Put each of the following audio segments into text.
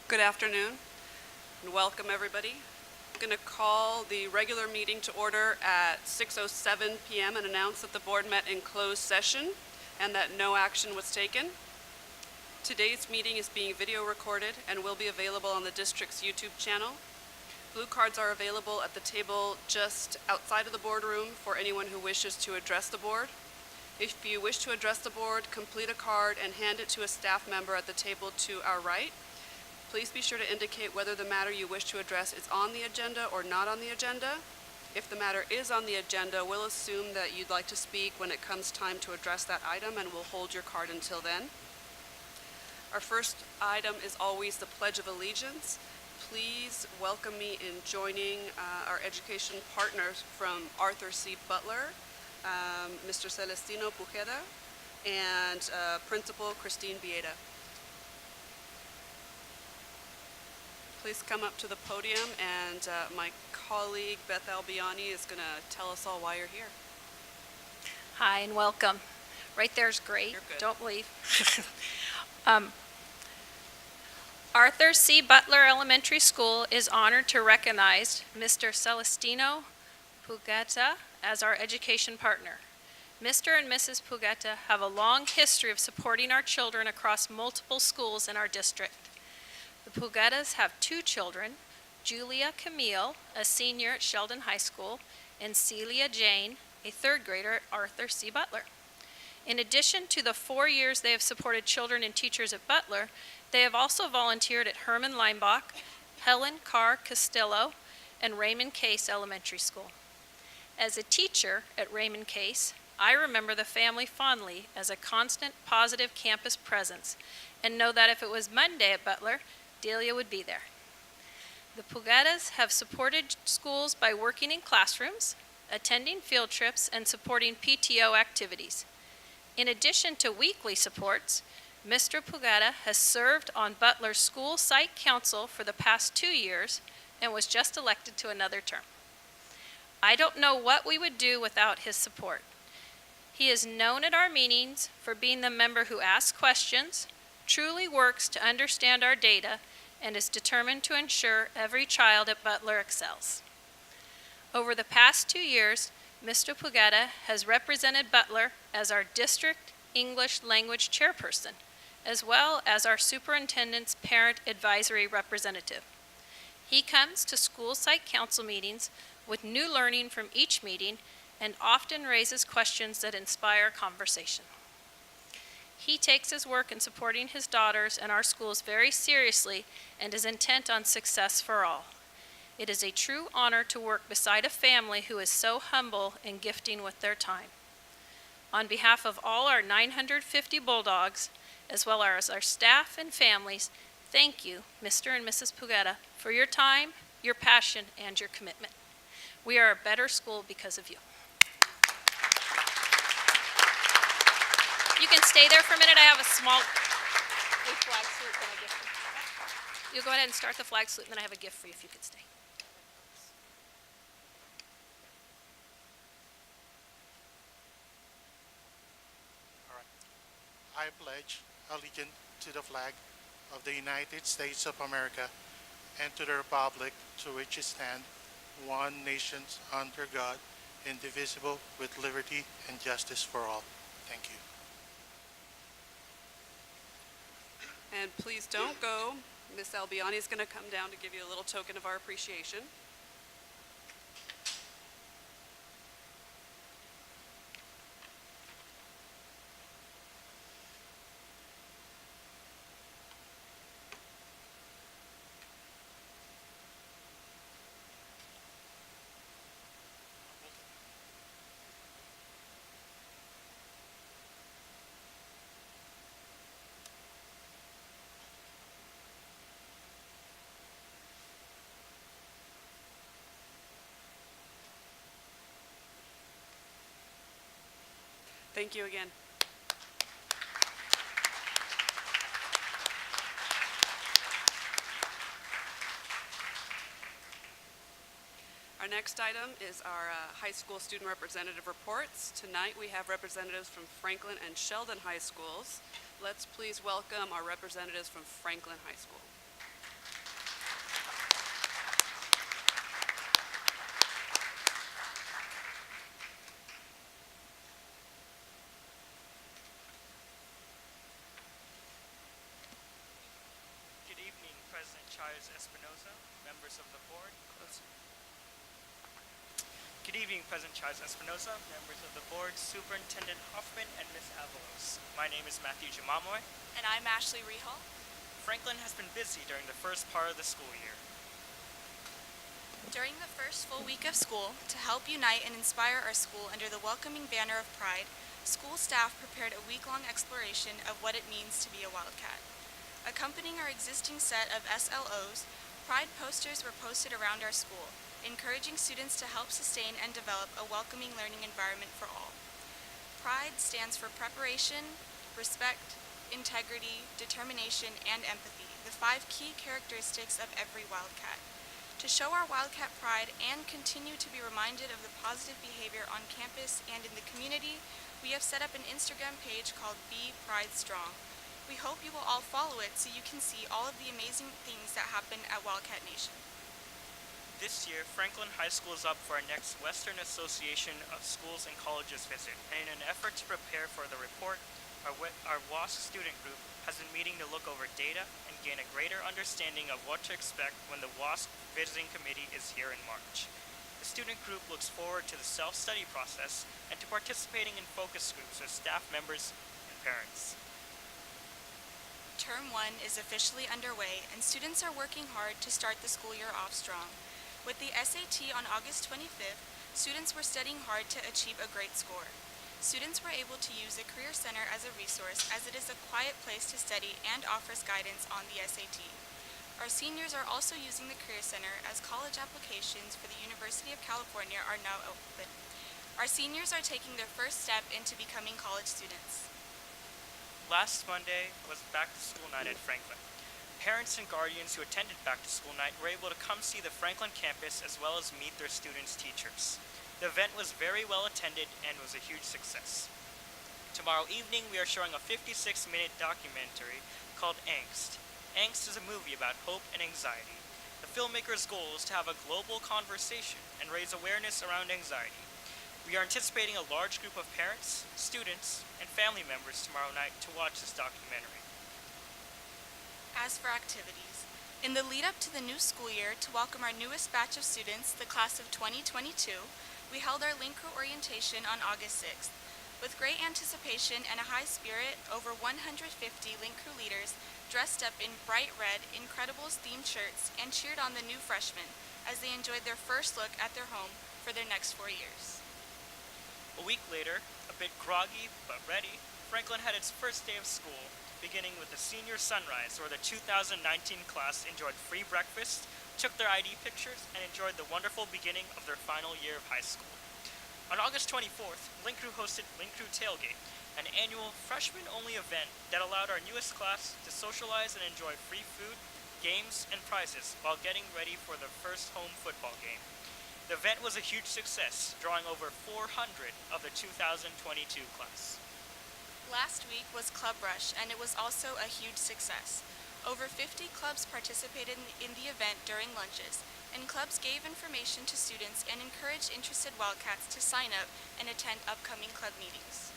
Good afternoon and welcome everybody. I'm going to call the regular meeting to order at 6:07 p.m. and announce that the board met in closed session and that no action was taken. Today's meeting is being video recorded and will be available on the district's YouTube channel. Blue cards are available at the table just outside of the boardroom for anyone who wishes to address the board. If you wish to address the board, complete a card and hand it to a staff member at the table to our right. Please be sure to indicate whether the matter you wish to address is on the agenda or not on the agenda. If the matter is on the agenda, we'll assume that you'd like to speak when it comes time to address that item, and we'll hold your card until then. Our first item is always the Pledge of Allegiance. Please welcome me in joining our education partners from Arthur C. Butler, Mr. Celestino Pujeda, and Principal Christine Bieda. Please come up to the podium, and my colleague Beth Albiani is going to tell us all why you're here. Hi and welcome. Right there's great. You're good. Don't leave. Arthur C. Butler Elementary School is honored to recognize Mr. Celestino Pugetta as our education partner. Mr. and Mrs. Pugetta have a long history of supporting our children across multiple schools in our district. The Pugettas have two children, Julia Camille, a senior at Sheldon High School, and Celia Jane, a third grader at Arthur C. Butler. In addition to the 4 years they have supported children and teachers at Butler, they have also volunteered at Herman Leimbach, Helen Carr Castillo, and Raymond Case Elementary School. As a teacher at Raymond Case, I remember the family fondly as a constant positive campus presence and know that if it was Monday at Butler, Delia would be there. The Pugettas have supported schools by working in classrooms, attending field trips, and supporting PTO activities. In addition to weekly supports, Mr. Pugetta has served on Butler's school site council for the past 2 years and was just elected to another term. I don't know what we would do without his support. He is known at our meetings for being the member who asks questions, truly works to understand our data, and is determined to ensure every child at Butler excels. Over the past 2 years, Mr. Pugetta has represented Butler as our district English language chairperson, as well as our superintendent's parent advisory representative. He comes to school site council meetings with new learning from each meeting and often raises questions that inspire conversation. He takes his work in supporting his daughters and our schools very seriously and is intent on success for all. It is a true honor to work beside a family who is so humble and gifting with their time. On behalf of all our 950 Bulldogs, as well as our staff and families, thank you, Mr. and Mrs. Pugetta, for your time, your passion, and your commitment. We are a better school because of you. You can stay there for a minute. I have a small flag salute that I give you. You go ahead and start the flag salute, and then I have a gift for you if you could stay. All right. I pledge allegiance to the flag of the United States of America and to the republic to which it stands, one nation under God, indivisible, with liberty and justice for all. Thank you. And please don't go. Miss Albiani is going to come down to give you a little token of our appreciation. Thank you again. Our next item is our high school student representative reports. Tonight we have representatives from Franklin and Sheldon High Schools. Let's please welcome our representatives from Franklin High School. Chires Espinosa, members of the board. Good evening, President Chires Espinosa, members of the board, Superintendent Hoffman, and Ms. Avalos. My name is Matthew Jamamoy. And I'm Ashley Rehal. Franklin has been busy during the first part of the school year. During the first full week of school, to help unite and inspire our school under the welcoming banner of pride, school staff prepared a week-long exploration of what it means to be a Wildcat. Accompanying our existing set of SLOs, pride posters were posted around our school, encouraging students to help sustain and develop a welcoming learning environment for all. Pride stands for preparation, respect, integrity, determination, and empathy, the 5 key characteristics of every Wildcat. To show our Wildcat pride and continue to be reminded of the positive behavior on campus and in the community, we have set up an Instagram page called Be Pride Strong. We hope you will all follow it so you can see all of the amazing things that happen at Wildcat Nation. This year, Franklin High School is up for our next Western Association of Schools and Colleges visit, and in an effort to prepare for the report, our WASC student group has been meeting to look over data and gain a greater understanding of what to expect when the WASC visiting committee is here in March. The student group looks forward to the self-study process and to participating in focus groups with staff members and parents. Term 1 is officially underway, and students are working hard to start the school year off strong. With the SAT on August 25th, students were studying hard to achieve a great score. Students were able to use the Career Center as a resource, as it is a quiet place to study and offers guidance on the SAT. Our seniors are also using the Career Center as college applications for the University of California are now open. Our seniors are taking their first step into becoming college students. Last Monday was Back to School Night at Franklin. Parents and guardians who attended Back to School Night were able to come see the Franklin campus as well as meet their students' teachers. The event was very well attended and was a huge success. Tomorrow evening we are showing a 56-minute documentary called Angst. Angst is a movie about hope and anxiety. The filmmaker's goal is to have a global conversation and raise awareness around anxiety. We are anticipating a large group of parents, students, and family members tomorrow night to watch this documentary. As for activities, in the lead up to the new school year, to welcome our newest batch of students, the class of 2022, we held our Link Crew orientation on August 6th. With great anticipation and a high spirit, over 150 Link Crew leaders dressed up in bright red Incredibles themed shirts and cheered on the new freshmen as they enjoyed their first look at their home for their next 4 years. A week later, a bit groggy but ready, Franklin had its first day of school, beginning with the senior sunrise, where the 2019 class enjoyed free breakfast, took their ID pictures, and enjoyed the wonderful beginning of their final year of high school. On August 24th, Link Crew hosted Link Crew Tailgate, an annual freshman-only event that allowed our newest class to socialize and enjoy free food, games, and prizes while getting ready for their first home football game. The event was a huge success, drawing over 400 of the 2022 class. Last week was Club Rush, and it was also a huge success. Over 50 clubs participated in the event during lunches, and clubs gave information to students and encouraged interested Wildcats to sign up and attend upcoming club meetings.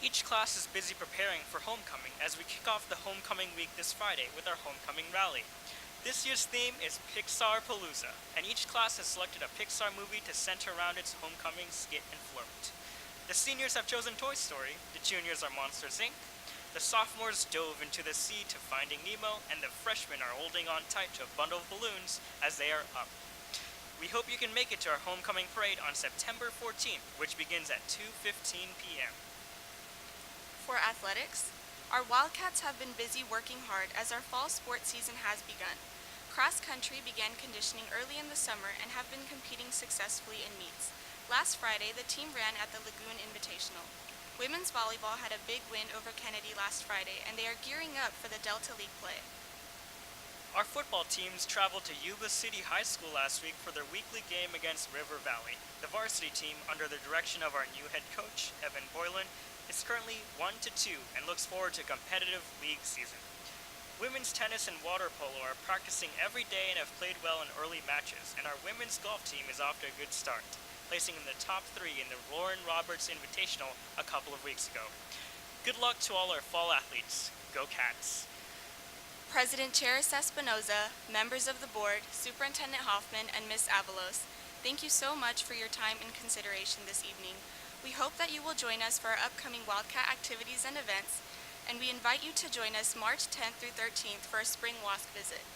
Each class is busy preparing for homecoming as we kick off the homecoming week this Friday with our homecoming rally. This year's theme is Pixar Palooza, and each class has selected a Pixar movie to center around its homecoming skit and float. The seniors have chosen Toy Story, the juniors are Monsters, Inc., the sophomores dove into the sea to Finding Nemo, and the freshmen are holding on tight to a bundle of balloons as they are up. We hope you can make it to our homecoming parade on September 14th, which begins at 2:15 p.m. For athletics, our Wildcats have been busy working hard as our fall sports season has begun. Cross country began conditioning early in the summer and have been competing successfully in meets. Last Friday, the team ran at the Lagoon Invitational. Women's volleyball had a big win over Kennedy last Friday, and they are gearing up for the Delta League play. Our football teams traveled to Yuba City High School last week for their weekly game against River Valley. The varsity team, under the direction of our new head coach, Evan Boylan, is currently 1-2 and looks forward to a competitive league season. Women's tennis and water polo are practicing every day and have played well in early matches, and our women's golf team is off to a good start, placing in the top 3 in the Lauren Roberts Invitational a couple of weeks ago. Good luck to all our fall athletes. Go Cats! President Charis Espinoza, members of the board, Superintendent Hoffman, and Ms. Avalos, thank you so much for your time and consideration this evening. We hope that you will join us for our upcoming Wildcat activities and events, and we invite you to join us March 10th through 13th for a spring WASC visit.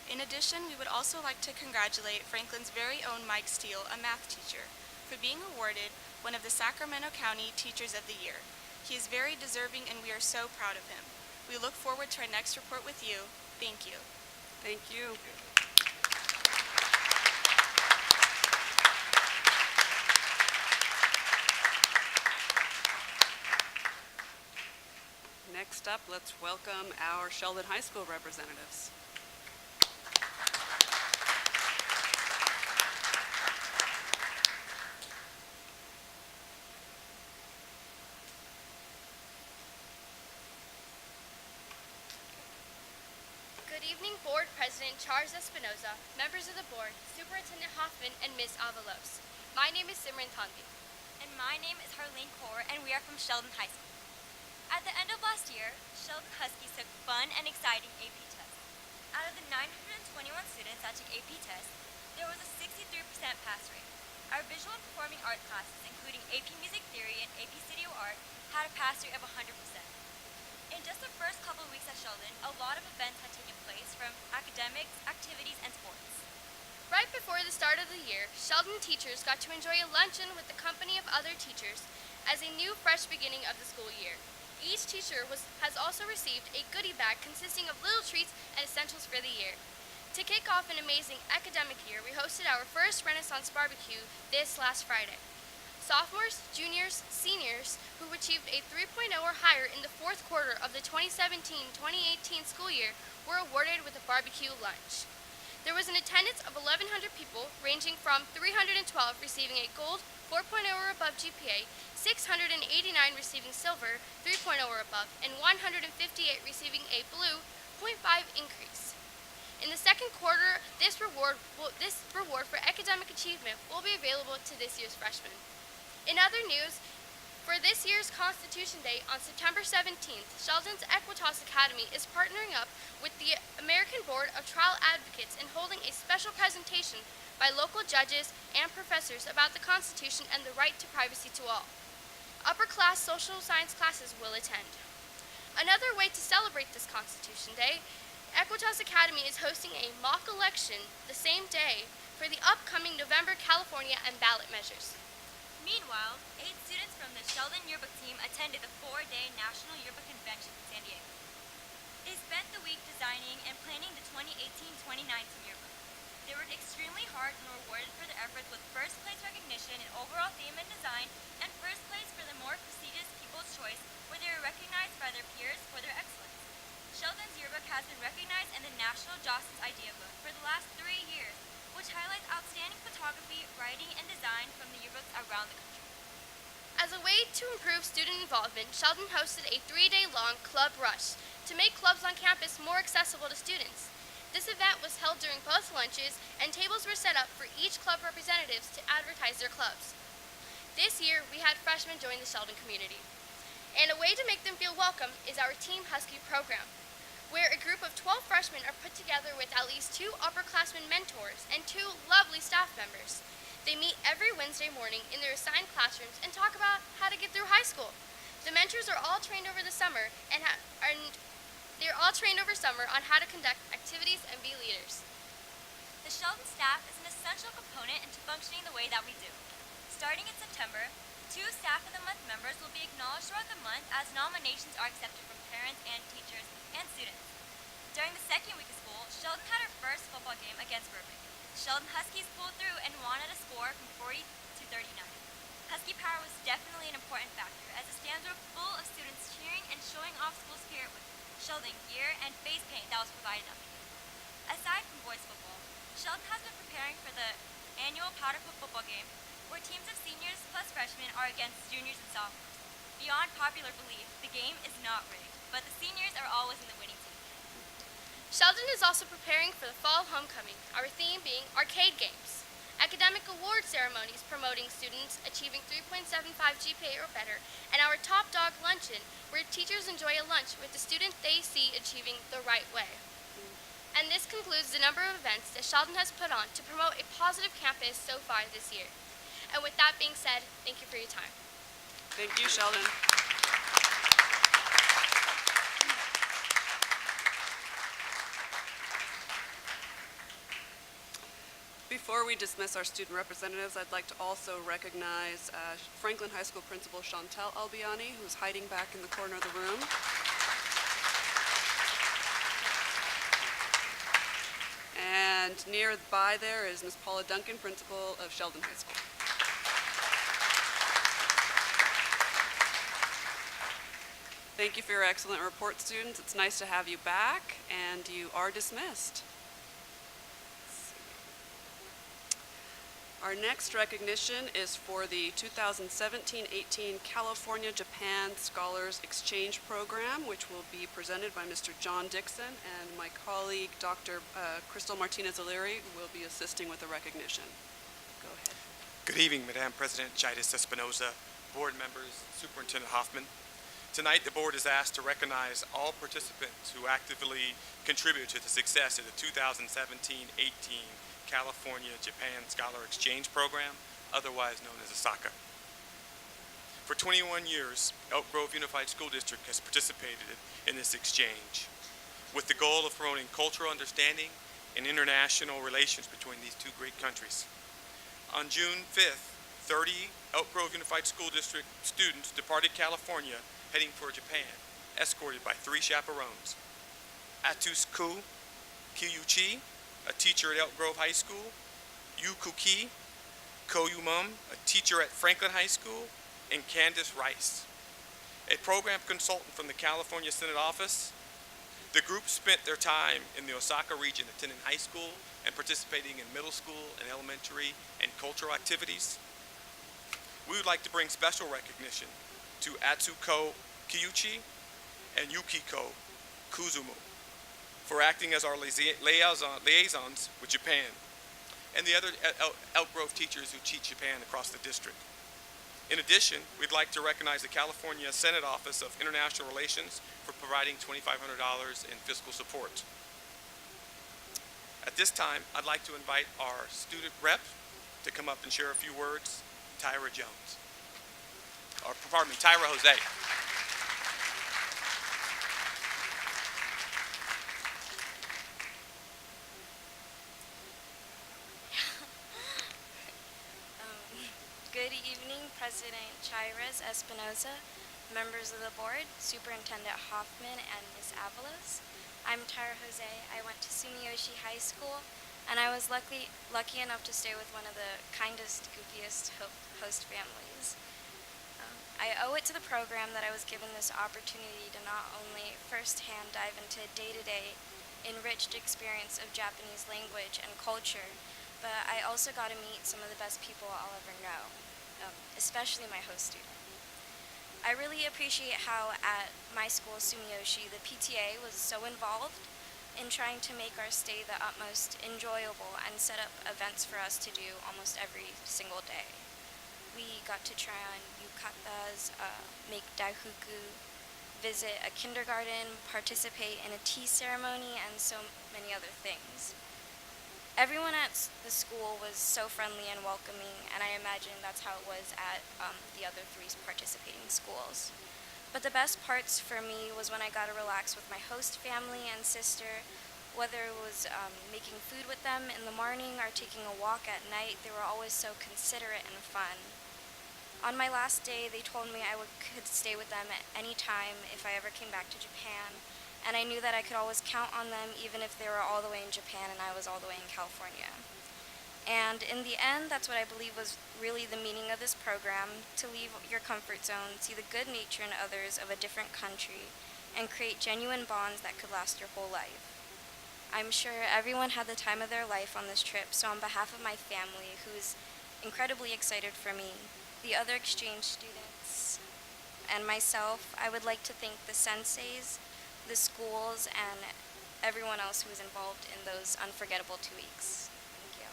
In addition, we would also like to congratulate Franklin's very own Mike Steele, a math teacher, for being awarded one of the Sacramento County Teachers of the Year. He is very deserving and we are so proud of him. We look forward to our next report with you. Thank you. Thank you. Next up, let's welcome our Sheldon High School representatives. Good evening, Board President Charles Espinoza, members of the Board, Superintendent Hoffman, and Ms. Avalos. My name is Simran Tanvi. And my name is Harlene Kaur, and we are from Sheldon High School. At the end of last year, Sheldon Huskies took fun and exciting AP tests. Out of the 921 students that took AP tests, there was a 63% pass rate. Our visual and performing art classes, including AP Music Theory and AP Studio Art, had a pass rate of 100%. In just the first couple of weeks at Sheldon, a lot of events had taken place, from academics, activities, and sports. Right before the start of the year, Sheldon teachers got to enjoy a luncheon with the company of other teachers as a new, fresh beginning of the school year. Each teacher has also received a goodie bag consisting of little treats and essentials for the year. To kick off an amazing academic year, we hosted our first Renaissance barbecue this last Friday. Sophomores, juniors, seniors who achieved a 3.0 or higher in the fourth quarter of the 2017-2018 school year were awarded with a barbecue lunch. There was an attendance of 1,100 people, ranging from 312 receiving a gold 4.0 or above GPA, 689 receiving silver 3.0 or above, and 158 receiving a blue 0.5 increase. In the second quarter, this reward for academic achievement will be available to this year's freshmen. In other news, for this year's Constitution Day on September 17th, Sheldon's Equitas Academy is partnering up with the American Board of Trial Advocates and holding a special presentation by local judges and professors about the Constitution and the right to privacy to all. Upper-class social science classes will attend. Another way to celebrate this Constitution Day, Equitas Academy is hosting a mock election the same day for the upcoming November California and ballot measures. Meanwhile, 8 students from the Sheldon Yearbook team attended the 4-day National Yearbook Convention in San Diego. They spent the week designing and planning the 2018-2019 yearbook. They worked extremely hard and were rewarded for their efforts with first place recognition in overall theme and design, and first place for the more prestigious People's Choice, where they were recognized by their peers for their excellence. Sheldon's yearbook has been recognized in the National Jostens Idea Book for the last 3 years, which highlights outstanding photography, writing, and design from the yearbooks around the country. As a way to improve student involvement, Sheldon hosted a 3-day-long Club Rush to make clubs on campus more accessible to students. This event was held during both lunches, and tables were set up for each club representatives to advertise their clubs. This year, we had freshmen join the Sheldon community. And a way to make them feel welcome is our Team Husky program, where a group of 12 freshmen are put together with at least 2 upperclassmen mentors and 2 lovely staff members. They meet every Wednesday morning in their assigned classrooms and talk about how to get through high school. The mentors are all trained over the summer on how to conduct activities and be leaders. The Sheldon staff is an essential component into functioning the way that we do. Starting in September, 2 Staff of the Month members will be acknowledged throughout the month as nominations are accepted from parents and teachers and students. During the second week of school, Sheldon had her first football game against Burbank. Sheldon Huskies pulled through and won at a score from 40 to 39. Husky power was definitely an important factor, as the stands were full of students cheering and showing off school spirit with Sheldon gear and face paint that was provided up. Aside from boys football, Sheldon has been preparing for the annual Powder Puff football game, where teams of seniors plus freshmen are against juniors and sophomores. Beyond popular belief, the game is not rigged, but the seniors are always in the winning team. Sheldon is also preparing for the fall homecoming, our theme being arcade games. academic award ceremonies promoting students achieving 3.75 GPA or better, and our Top Dog Luncheon, where teachers enjoy a lunch with the student they see achieving the right way. And this concludes the number of events that Sheldon has put on to promote a positive campus so far this year. And with that being said, thank you for your time. Thank you, Sheldon. Before we dismiss our student representatives, I'd like to also recognize Franklin High School Principal Chantel Albiani, who's hiding back in the corner of the room. And nearby there is Ms. Paula Duncan, Principal of Sheldon High School. Thank you for your excellent report, students. It's nice to have you back, and you are dismissed. Our next recognition is for the 2017-18 California-Japan Scholars Exchange Program, which will be presented by Mr. John Dixon, and my colleague, Dr. Crystal Martinez-O'Leary, will be assisting with the recognition. Go ahead. Good evening, Madam President Jaitis Espinoza, board members, Superintendent Hoffman. Tonight, the board is asked to recognize all participants who actively contribute to the success of the 2017-18 California-Japan Scholar Exchange Program, otherwise known as OSACA. For 21 years, Elk Grove Unified School District has participated in this exchange with the goal of promoting cultural understanding and international relations between these two great countries. On June 5th, 30 Elk Grove Unified School District students departed California heading for Japan, escorted by 3 chaperones. Atus Ku Kiyuchi, a teacher at Elk Grove High School, Yu Kuki Koyumum, a teacher at Franklin High School, and Candace Rice, a program consultant from the California Senate office. The group spent their time in the Osaka region attending high school and participating in middle school and elementary and cultural activities. We would like to bring special recognition to Atsuko Kiyuchi and Yukiko Kuzumu for acting as our liaisons with Japan and the other Elk Grove teachers who teach Japan across the district. In addition, we'd like to recognize the California Senate Office of International Relations for providing $2,500 in fiscal support. At this time, I'd like to invite our student rep to come up and share a few words, Tyra Jones. Or, pardon me, Tyra Jose. Good evening, President Chairas Espinoza, members of the board, Superintendent Hoffman, and Ms. Avalos. I'm Tyra Jose. I went to Sumiyoshi High School, and I was lucky enough to stay with one of the kindest, goofiest host families. I owe it to the program that I was given this opportunity to not only firsthand dive into day-to-day enriched experience of Japanese language and culture, but I also got to meet some of the best people I'll ever know, especially my host student. I really appreciate how at my school, Sumiyoshi, the PTA was so involved in trying to make our stay the utmost enjoyable and set up events for us to do almost every single day. We got to try on yukatas, make daifuku, visit a kindergarten, participate in a tea ceremony, and so many other things. Everyone at the school was so friendly and welcoming, and I imagine that's how it was at the other 3 participating schools. But the best parts for me was when I got to relax with my host family and sister, whether it was making food with them in the morning or taking a walk at night. They were always so considerate and fun. On my last day, they told me I could stay with them at any time if I ever came back to Japan, and I knew that I could always count on them even if they were all the way in Japan and I was all the way in California. And in the end, that's what I believe was really the meaning of this program, to leave your comfort zone, see the good nature in others of a different country, and create genuine bonds that could last your whole life. I'm sure everyone had the time of their life on this trip, so on behalf of my family, who's incredibly excited for me, the other exchange students, and myself, I would like to thank the senseis, the schools, and everyone else who was involved in those unforgettable 2 weeks. Thank you.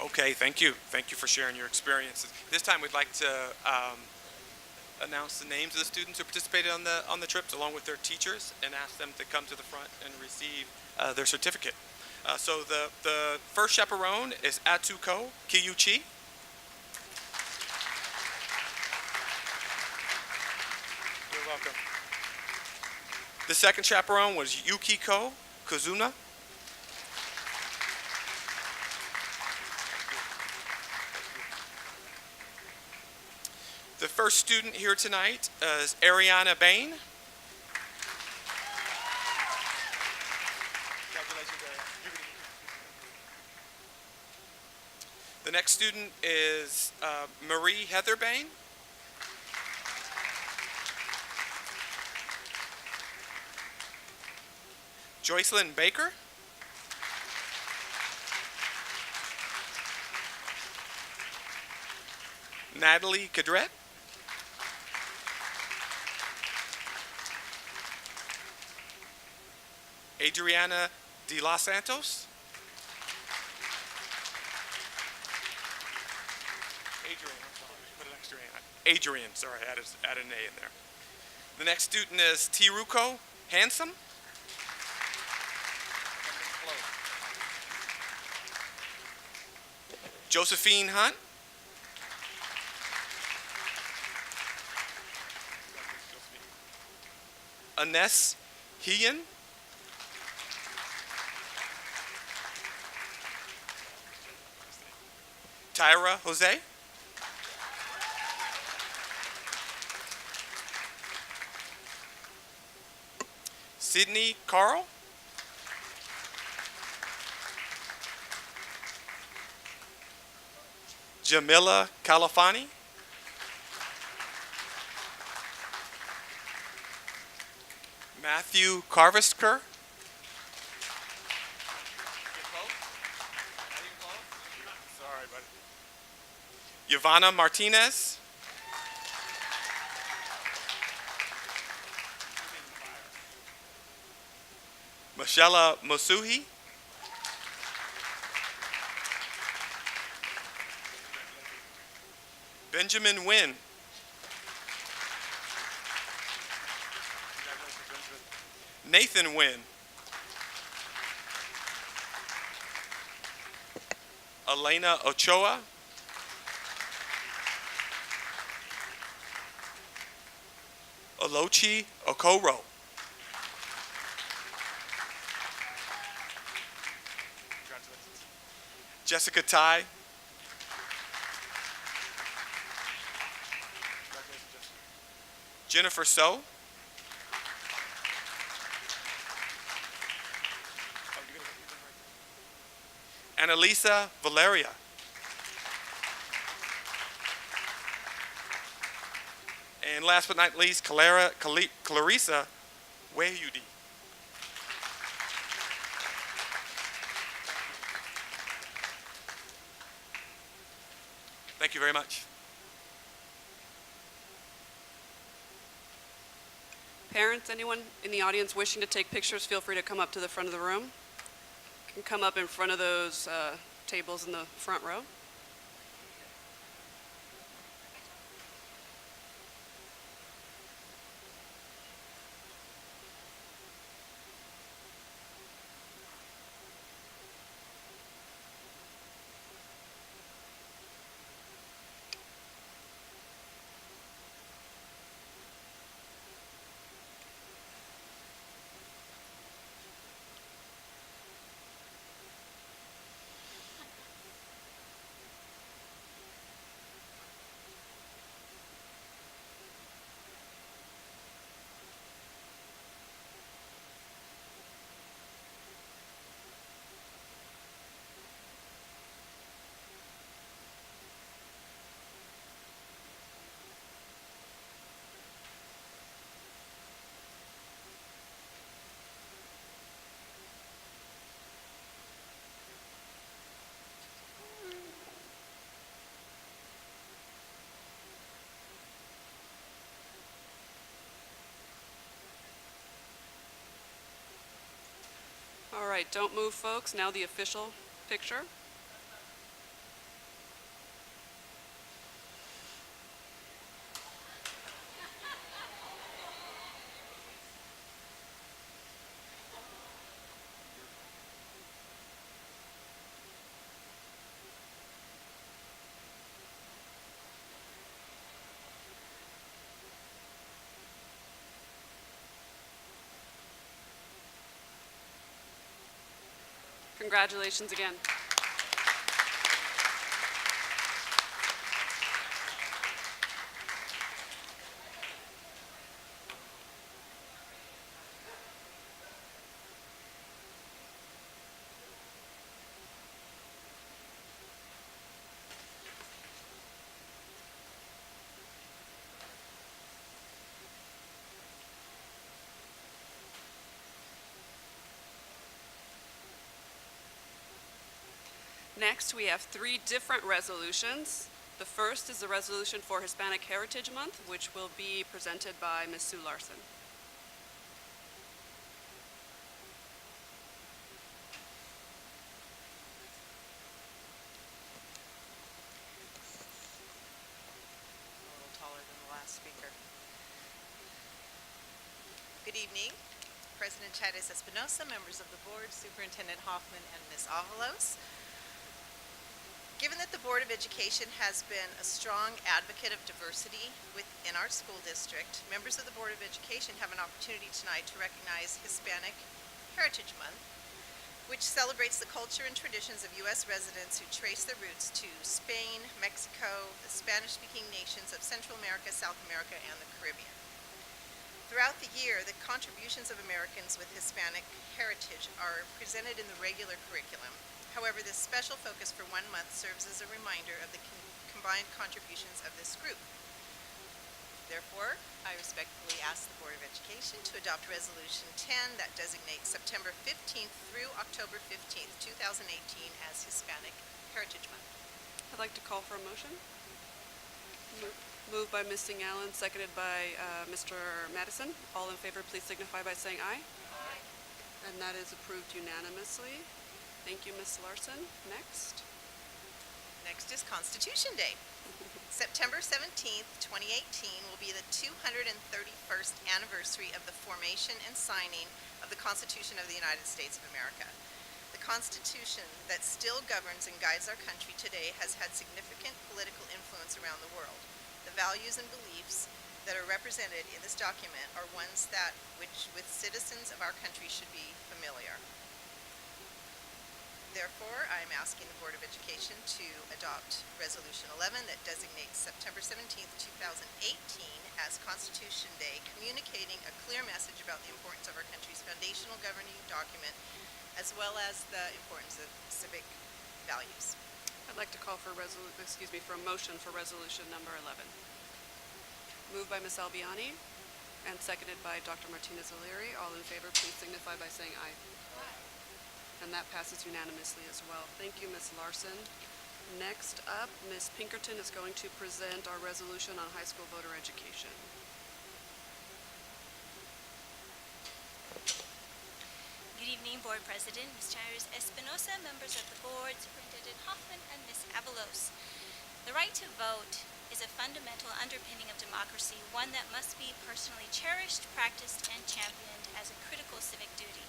Okay, thank you. Thank you for sharing your experiences. This time we'd like to announce the names of the students who participated on the trips along with their teachers and ask them to come to the front and receive their certificate. So the first chaperone is Atuko Kiyuchi. You're welcome. The second chaperone was Yukiko Kuzuna. The first student here tonight is Ariana Bain. Congratulations, Ariana. The next student is Marie Heather Bain. Joycelyn Baker. Natalie Cadret. Adriana De Los Santos. Adrian, I'm sorry, put an extra A. Adrian, sorry, I added an A in there. The next student is Tiruko Handsome. Josephine Hunt. Ines Hean. Tyra Jose. Sydney Carl. Jamila Califani. Matthew Carvisker. Sorry, buddy. Yvonne Martinez. Michelle Mosuhi. Benjamin Wynn. Nathan Wynn. Elena Ochoa. Olochi Okoro. Jessica Tai. Jennifer So. Annalisa Valeria. And last but not least, Clarissa Wehudi. Thank you very much. Parents, anyone in the audience wishing to take pictures, feel free to come up to the front of the room. You can come up in front of those tables in the front row. All right, don't move, folks. Now the official picture. Congratulations again. Next, we have three different resolutions. The first is the resolution for Hispanic Heritage Month, which will be presented by Ms. Sue Larson. A little taller than the last speaker. Good evening, President Chairez Espinosa, members of the board, Superintendent Hoffman, and Ms. Avalos. Given that the Board of Education has been a strong advocate of diversity within our school district, members of the Board of Education have an opportunity tonight to recognize Hispanic Heritage Month, which celebrates the culture and traditions of U.S. residents who trace their roots to Spain, Mexico, the Spanish-speaking nations of Central America, South America, and the Caribbean. Throughout the year, the contributions of Americans with Hispanic heritage are presented in the regular curriculum. However, this special focus for 1 month serves as a reminder of the combined contributions of this group. Therefore, I respectfully ask the Board of Education to adopt Resolution 10 that designates September 15th through October 15th, 2018 as Hispanic Heritage Month. I'd like to call for a motion. Moved by Ms. Singh-Allen, seconded by Mr. Madison. All in favor, please signify by saying aye. Aye. And that is approved unanimously. Thank you, Ms. Larson. Next. Next is Constitution Day. September 17th, 2018 will be the 231st anniversary of the formation and signing of the Constitution of the United States of America. The Constitution that still governs and guides our country today has had significant political influence around the world. The values and beliefs that are represented in this document are ones that which with citizens of our country should be familiar. Therefore, I am asking the Board of Education to adopt Resolution 11 that designates September 17th, 2018 as Constitution Day, communicating a clear message about the importance of our country's foundational governing document, as well as the importance of civic values. I'd like to call for a motion for resolution number 11. Moved by Ms. Albiani and seconded by Dr. Martinez-O'Leary. All in favor, please signify by saying aye. Aye. And that passes unanimously as well. Thank you, Ms. Larson. Next up, Ms. Pinkerton is going to present our resolution on high school voter education. Good evening, Board President, Ms. Chairez Espinosa, members of the Board, Superintendent Hoffman, and Ms. Avalos. The right to vote is a fundamental underpinning of democracy, one that must be personally cherished, practiced, and championed as a critical civic duty.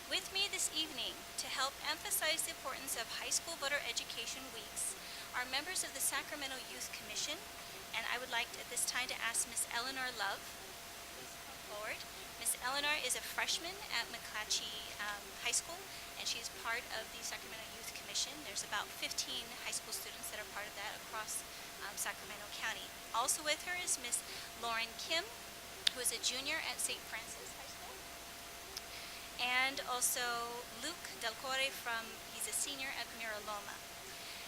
With me this evening to help emphasize the importance of high school voter education weeks are members of the Sacramento Youth Commission, and I would like at this time to ask Ms. Eleanor Love, please come forward. Ms. Eleanor is a freshman at McClatchy High School, and she is part of the Sacramento Youth Commission. There's about 15 high school students that are part of that across Sacramento County. Also with her is Ms. Lauren Kim, who is a junior at St. Francis High School. And also Luke Delcore he's a senior at Mira Loma.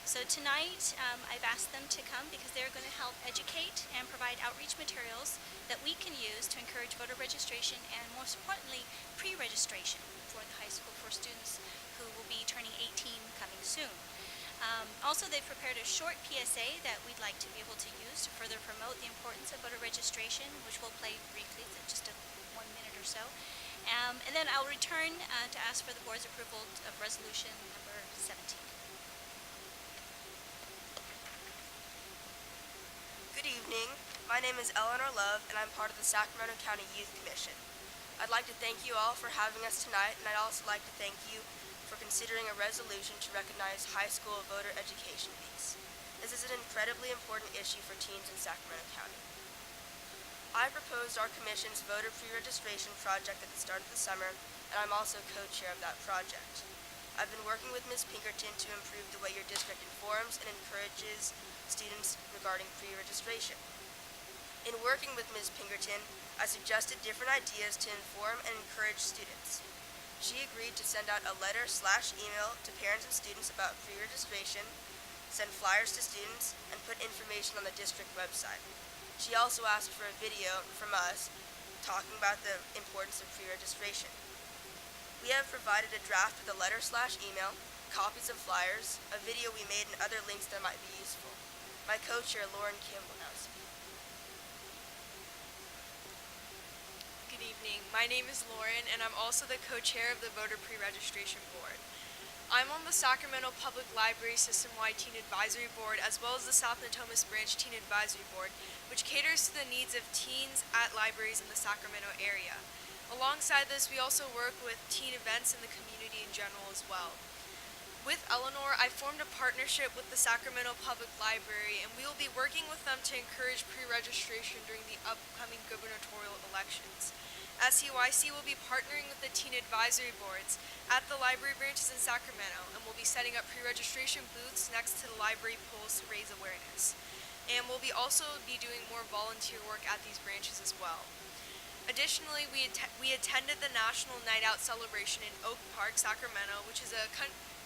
So tonight, I've asked them to come because they're going to help educate and provide outreach materials that we can use to encourage voter registration and, most importantly, pre-registration for the high school for students who will be turning 18 coming soon. Also, they've prepared a short PSA that we'd like to be able to use to further promote the importance of voter registration, which we'll play briefly, just 1 minute or so. And then I'll return to ask for the board's approval of resolution number 17. Good evening. My name is Eleanor Love, and I'm part of the Sacramento County Youth Commission. I'd like to thank you all for having us tonight, and I'd also like to thank you for considering a resolution to recognize high school voter education weeks. This is an incredibly important issue for teens in Sacramento County. I proposed our commission's voter pre-registration project at the start of the summer, and I'm also co-chair of that project. I've been working with Ms. Pinkerton to improve the way your district informs and encourages students regarding pre-registration. In working with Ms. Pinkerton, I suggested different ideas to inform and encourage students. She agreed to send out a letter/email to parents and students about pre-registration, send flyers to students, and put information on the district website. She also asked for a video from us talking about the importance of pre-registration. We have provided a draft of the letter/email, copies of flyers, a video we made, and other links that might be useful. My co-chair, Lauren Kim, will now speak. Good evening. My name is Lauren, and I'm also the co-chair of the Voter Pre-Registration Board. I'm on the Sacramento Public Library System-Wide Teen Advisory Board, as well as the South Natomas Branch Teen Advisory Board, which caters to the needs of teens at libraries in the Sacramento area. Alongside this, we also work with teen events in the community in general as well. With Eleanor, I formed a partnership with the Sacramento Public Library, and we will be working with them to encourage pre-registration during the upcoming gubernatorial elections. SUIC will be partnering with the teen advisory boards at the library branches in Sacramento, and will be setting up pre-registration booths next to the library poles to raise awareness. And we'll also be doing more volunteer work at these branches as well. Additionally, we attended the National Night Out celebration in Oak Park, Sacramento, which is a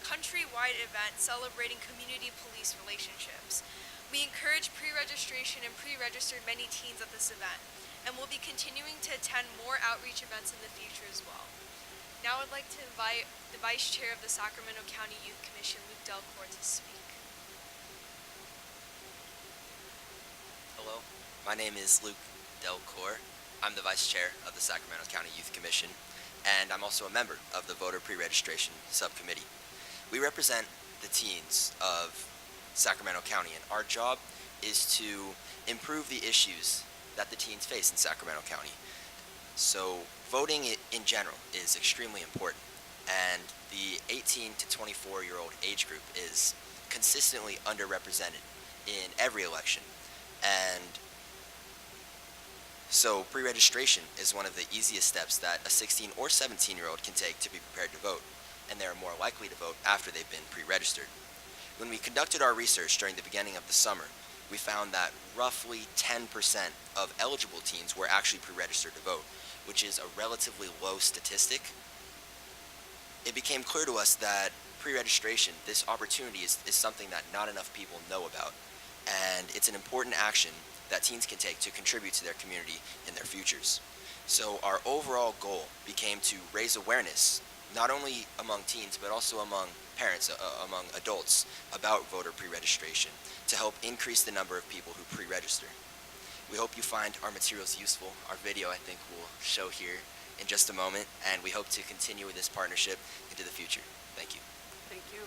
countrywide event celebrating community police relationships. We encouraged pre-registration and pre-registered many teens at this event, and we'll be continuing to attend more outreach events in the future as well. Now I'd like to invite the Vice Chair of the Sacramento County Youth Commission, Luke Delcourt, to speak. Hello, my name is Luke Delcourt. I'm the Vice Chair of the Sacramento County Youth Commission, and I'm also a member of the Voter Pre-Registration Subcommittee. We represent the teens of Sacramento County, and our job is to improve the issues that the teens face in Sacramento County. So voting in general is extremely important, and the 18 to 24-year-old age group is consistently underrepresented in every election. And so pre-registration is one of the easiest steps that a 16 or 17-year-old can take to be prepared to vote, and they are more likely to vote after they've been pre-registered. When we conducted our research during the beginning of the summer, we found that roughly 10% of eligible teens were actually pre-registered to vote, which is a relatively low statistic. It became clear to us that pre-registration, this opportunity, is something that not enough people know about, and it's an important action that teens can take to contribute to their community in their futures. So our overall goal became to raise awareness, not only among teens, but also among parents, among adults, about voter pre-registration, to help increase the number of people who pre-register. We hope you find our materials useful. Our video, I think, will show here in just a moment, and we hope to continue with this partnership into the future. Thank you. Thank you.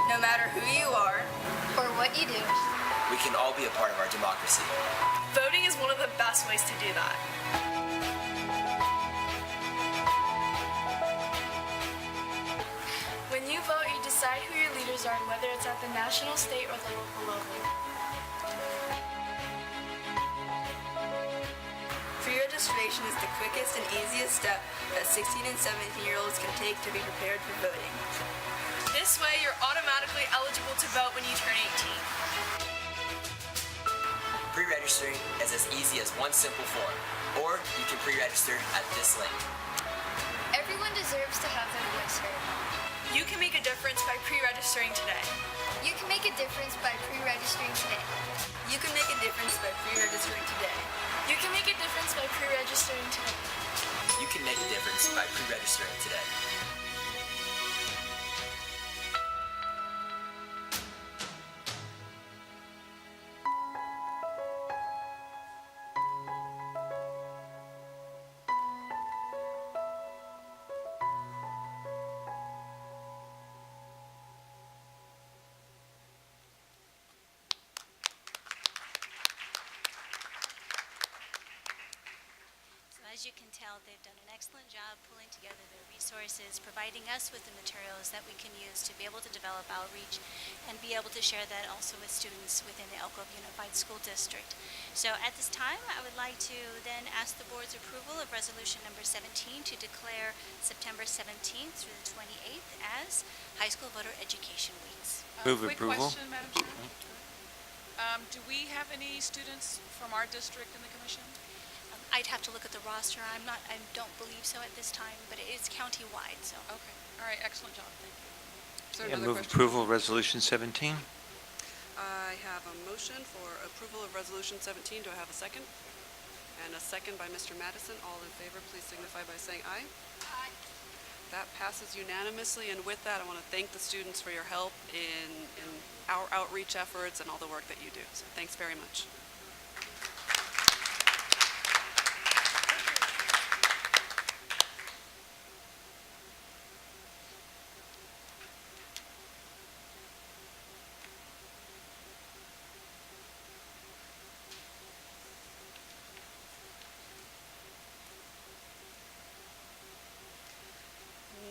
No matter who you are, or what you do, We can all be a part of our democracy. Voting is one of the best ways to do that. When you vote, you decide who your leaders are, whether it's at the national, state, or the local level. pre-registration is the quickest and easiest step that 16 and 17-year-olds can take to be prepared for voting. This way, you're automatically eligible to vote when you turn 18. Pre-registering is as easy as one simple form, or you can pre-register at this link. everyone deserves to have their voice heard. You can make a difference by pre-registering today. You can make a difference by pre-registering today. You can make a difference by pre-registering today. You can make a difference by pre-registering today. You can make a difference by pre-registering today. As As you can tell, they've done an excellent job pulling together their resources, providing us with the materials that we can use to be able to develop outreach and be able to share that also with students within the Elk Grove Unified School District. So at this time, I would like to then ask the board's approval of resolution number 17 to declare September 17th through the 28th as High School Voter Education Weeks. Move Quick approval. question, Madam Chair. Do we have any students from our district in the commission? I'd have to look at the roster. I don't believe so at this time, but it is county-wide, so. Okay. All right. Excellent job. Thank you. Is there Yeah, another move question? approval of resolution 17. I have a motion for approval of Resolution 17. Do I have a second? And a second by Mr. Madison. All in favor, please signify by saying aye. Aye. That passes unanimously, and with that, I want to thank the students for your help in our outreach efforts and all the work that you do. So thanks very much.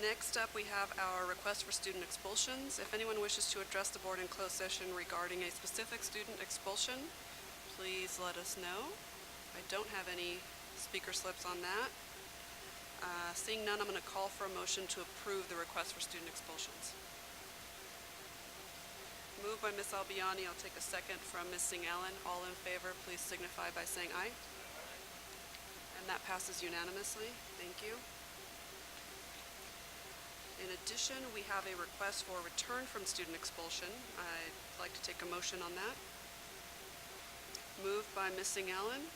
Next up, we have our request for student expulsions. If anyone wishes to address the board in closed session regarding a specific student expulsion, please let us know. I don't have any speaker slips on that. Seeing none, I'm going to call for a motion to approve the request for student expulsions. Moved by Ms. Albiani. I'll take a second from Ms. Singh Allen. All in favor, please signify by saying aye. And that passes unanimously. Thank you. In addition, we have a request for return from student expulsion. I'd like to take a motion on that. Moved by Ms. Singh Allen,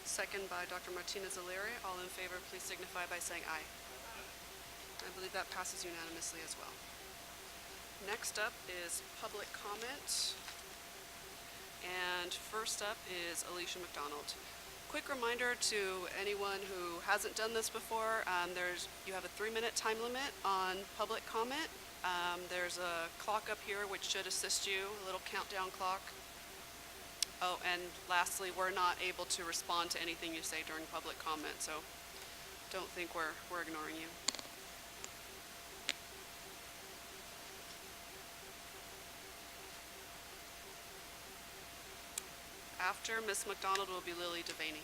second by Dr. Martinez-Alere. All in favor, please signify by saying aye. I believe that passes unanimously as well. Next up is public comment. And first up is Alicia McDonald. Quick reminder to anyone who hasn't done this before, you have a 3-minute time limit on public comment. There's a clock up here which should assist you, a little countdown clock. Oh, and lastly, we're not able to respond to anything you say during public comment, so don't think we're ignoring you. After Ms. McDonald will be Lily Devaney.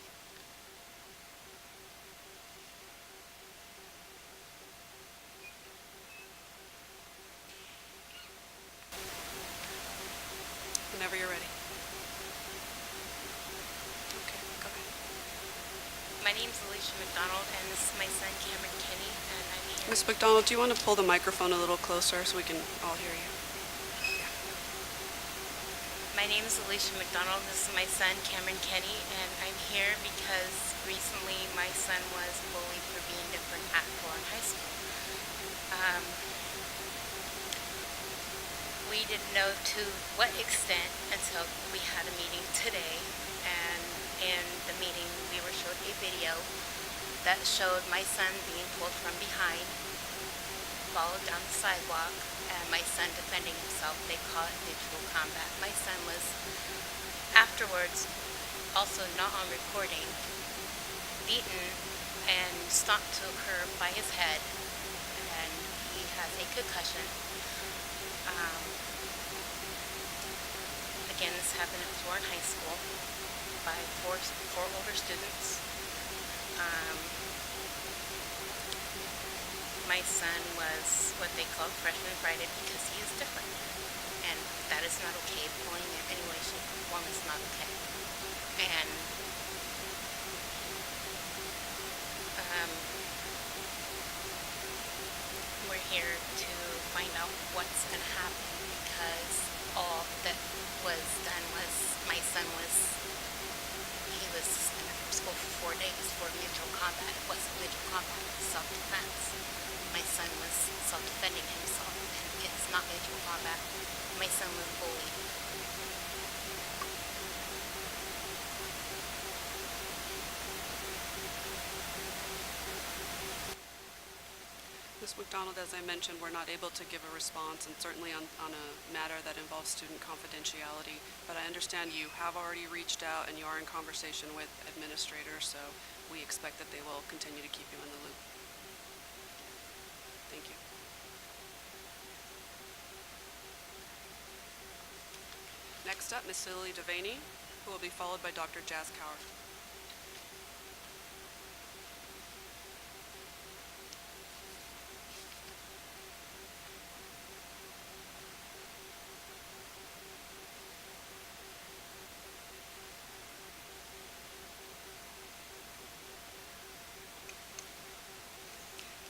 Whenever you're ready. Okay, go ahead. My name's Alicia McDonald, and this is my son Cameron Kenny, and I'm here. Ms. McDonald, do you want to pull the microphone a little closer so we can all hear you? My name is Alicia McDonald. This is my son Cameron Kenny, and I'm here because recently my son was bullied for being different at Fuller High School. We didn't know to what extent until we had a meeting today, and in the meeting we were showed a video that showed my son being pulled from behind, followed down the sidewalk, and my son defending himself. They call it mutual combat. My son was afterwards, also not on recording, beaten and stomped to the curb by his head, and he has a concussion. Again, this happened at Florin High School by four older students. My son was what they call freshman Friday because he is different, and that is not okay. Bullying in any way, shape, or form is not okay. And we're here to find out what's going to happen, because all that was done was my son was suspended from school for 4 days for mutual combat. It wasn't mutual combat, it was self-defense. My son was self-defending himself, and it's not mutual combat. My son was bullied. Ms. McDonald, as I mentioned, we're not able to give a response, and certainly on a matter that involves student confidentiality. But I understand you have already reached out and you are in conversation with administrators, so we expect that they will continue to keep you in the loop. Thank you. Next up, Ms. Lily Devaney, who will be followed by Dr. Jazz Cower.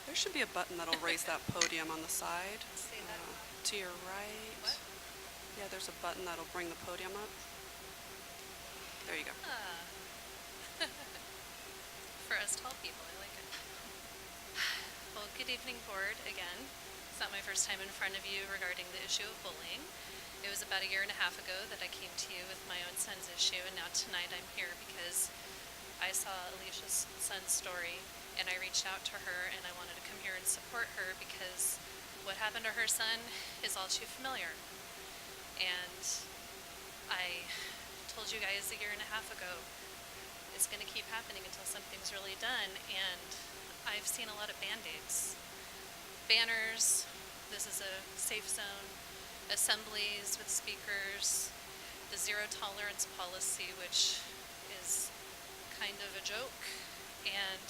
There should be a button that'll raise that podium on the side. To your right. What? Yeah, there's a button that'll bring the podium up. There you go. For us tall people, I like it. Well, good evening, board, again. It's not my first time in front of you regarding the issue of bullying. It was about 1.5 years ago that I came to you with my own son's issue, and now tonight I'm here because I saw Alicia's son's story, and I reached out to her, and I wanted to come here and support her because what happened to her son is all too familiar. And I told you guys 1.5 years ago, it's going to keep happening until something's really done, and I've seen a lot of Band-Aids. Banners, this is a safe zone, assemblies with speakers, the zero tolerance policy, which is kind of a joke, and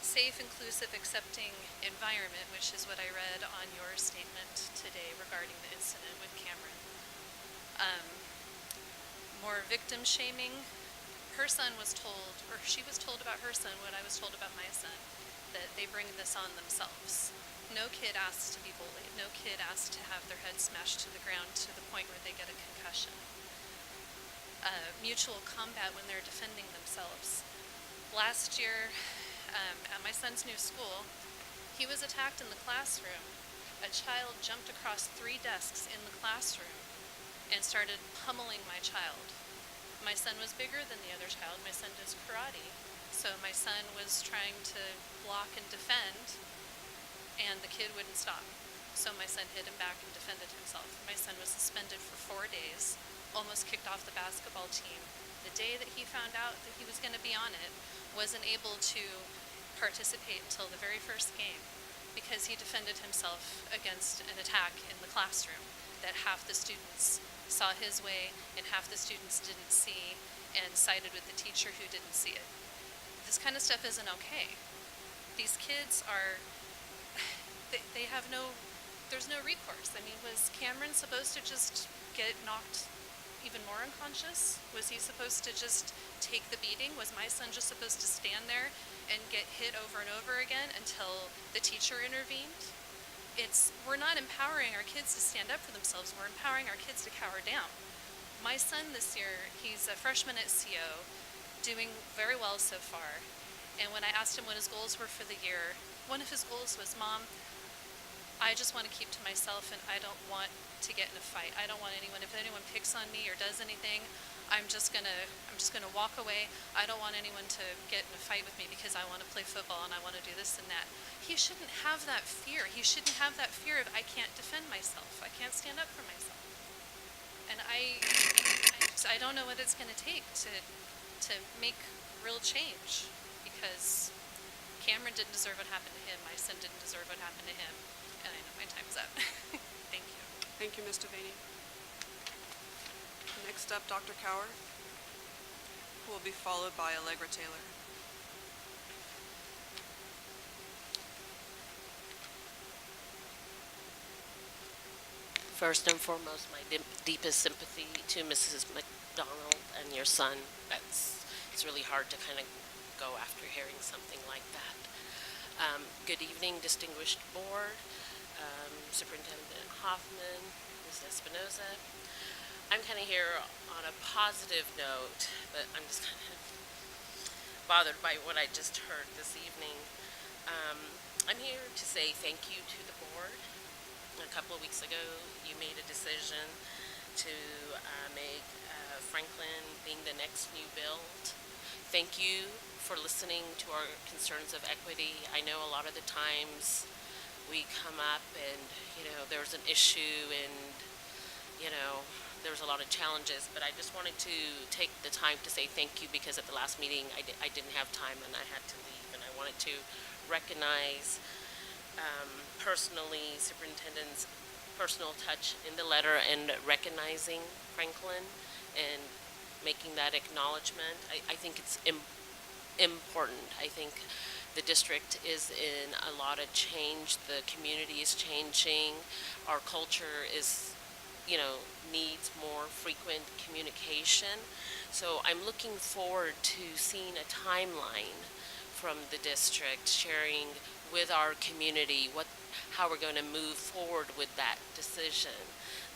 safe, inclusive, accepting environment, which is what I read on your statement today regarding the incident with Cameron. More victim shaming. Her son was told, or she was told about her son what I was told about my son, that they bring this on themselves. No kid asks to be bullied. No kid asks to have their head smashed to the ground to the point where they get a concussion. Mutual combat when they're defending themselves. Last year, at my son's new school, he was attacked in the classroom. A child jumped across 3 desks in the classroom and started pummeling my child. My son was bigger than the other child. My son does karate. So my son was trying to block and defend, and the kid wouldn't stop. So my son hit him back and defended himself. My son was suspended for 4 days, almost kicked off the basketball team. The day that he found out that he was going to be on it, wasn't able to participate until the very first game because he defended himself against an attack in the classroom that half the students saw his way and half the students didn't see and sided with the teacher who didn't see it. This kind of stuff isn't okay. These kids are, they have there's no recourse. I mean, was Cameron supposed to just get knocked even more unconscious? Was he supposed to just take the beating? Was my son just supposed to stand there and get hit over and over again until the teacher intervened? We're not empowering our kids to stand up for themselves. We're empowering our kids to cower down. My son this year, he's a freshman at CO, doing very well so far. And when I asked him what his goals were for the year, one of his goals was, Mom, I just want to keep to myself and I don't want to get in a fight. I don't want anyone, if anyone picks on me or does anything, I'm just gonna walk away. I don't want anyone to get in a fight with me because I want to play football and I want to do this and that. He shouldn't have that fear. He shouldn't have that fear of I can't defend myself. I can't stand up for myself. And I don't know what it's going to take to make real change, because Cameron didn't deserve what happened to him. My son didn't deserve what happened to him. And I know my time's up. Thank you. Thank you, Ms. Devaney. Next up, Dr. Cower, who will be followed by Allegra Taylor. First and foremost, my deepest sympathy to Mrs. McDonald and your son. It's really hard to kind of go after hearing something like that. Good evening, distinguished board, Superintendent Hoffman, Ms. Espinoza. I'm kind of here on a positive note, but I'm just kind of bothered by what I just heard this evening. I'm here to say thank you to the board. A couple of weeks ago, you made a decision to make Franklin being the next new build. Thank you for listening to our concerns of equity. I know a lot of the times we come up and, there's an issue and, there was a lot of challenges, but I just wanted to take the time to say thank you because at the last meeting I didn't have time and I had to leave, and I wanted to recognize personally Superintendent's personal touch in the letter and recognizing Franklin and making that acknowledgement. I think it's important. I think the district is in a lot of change. The community is changing. Our culture is, needs more frequent communication. So I'm looking forward to seeing a timeline from the district, sharing with our community how we're going to move forward with that decision.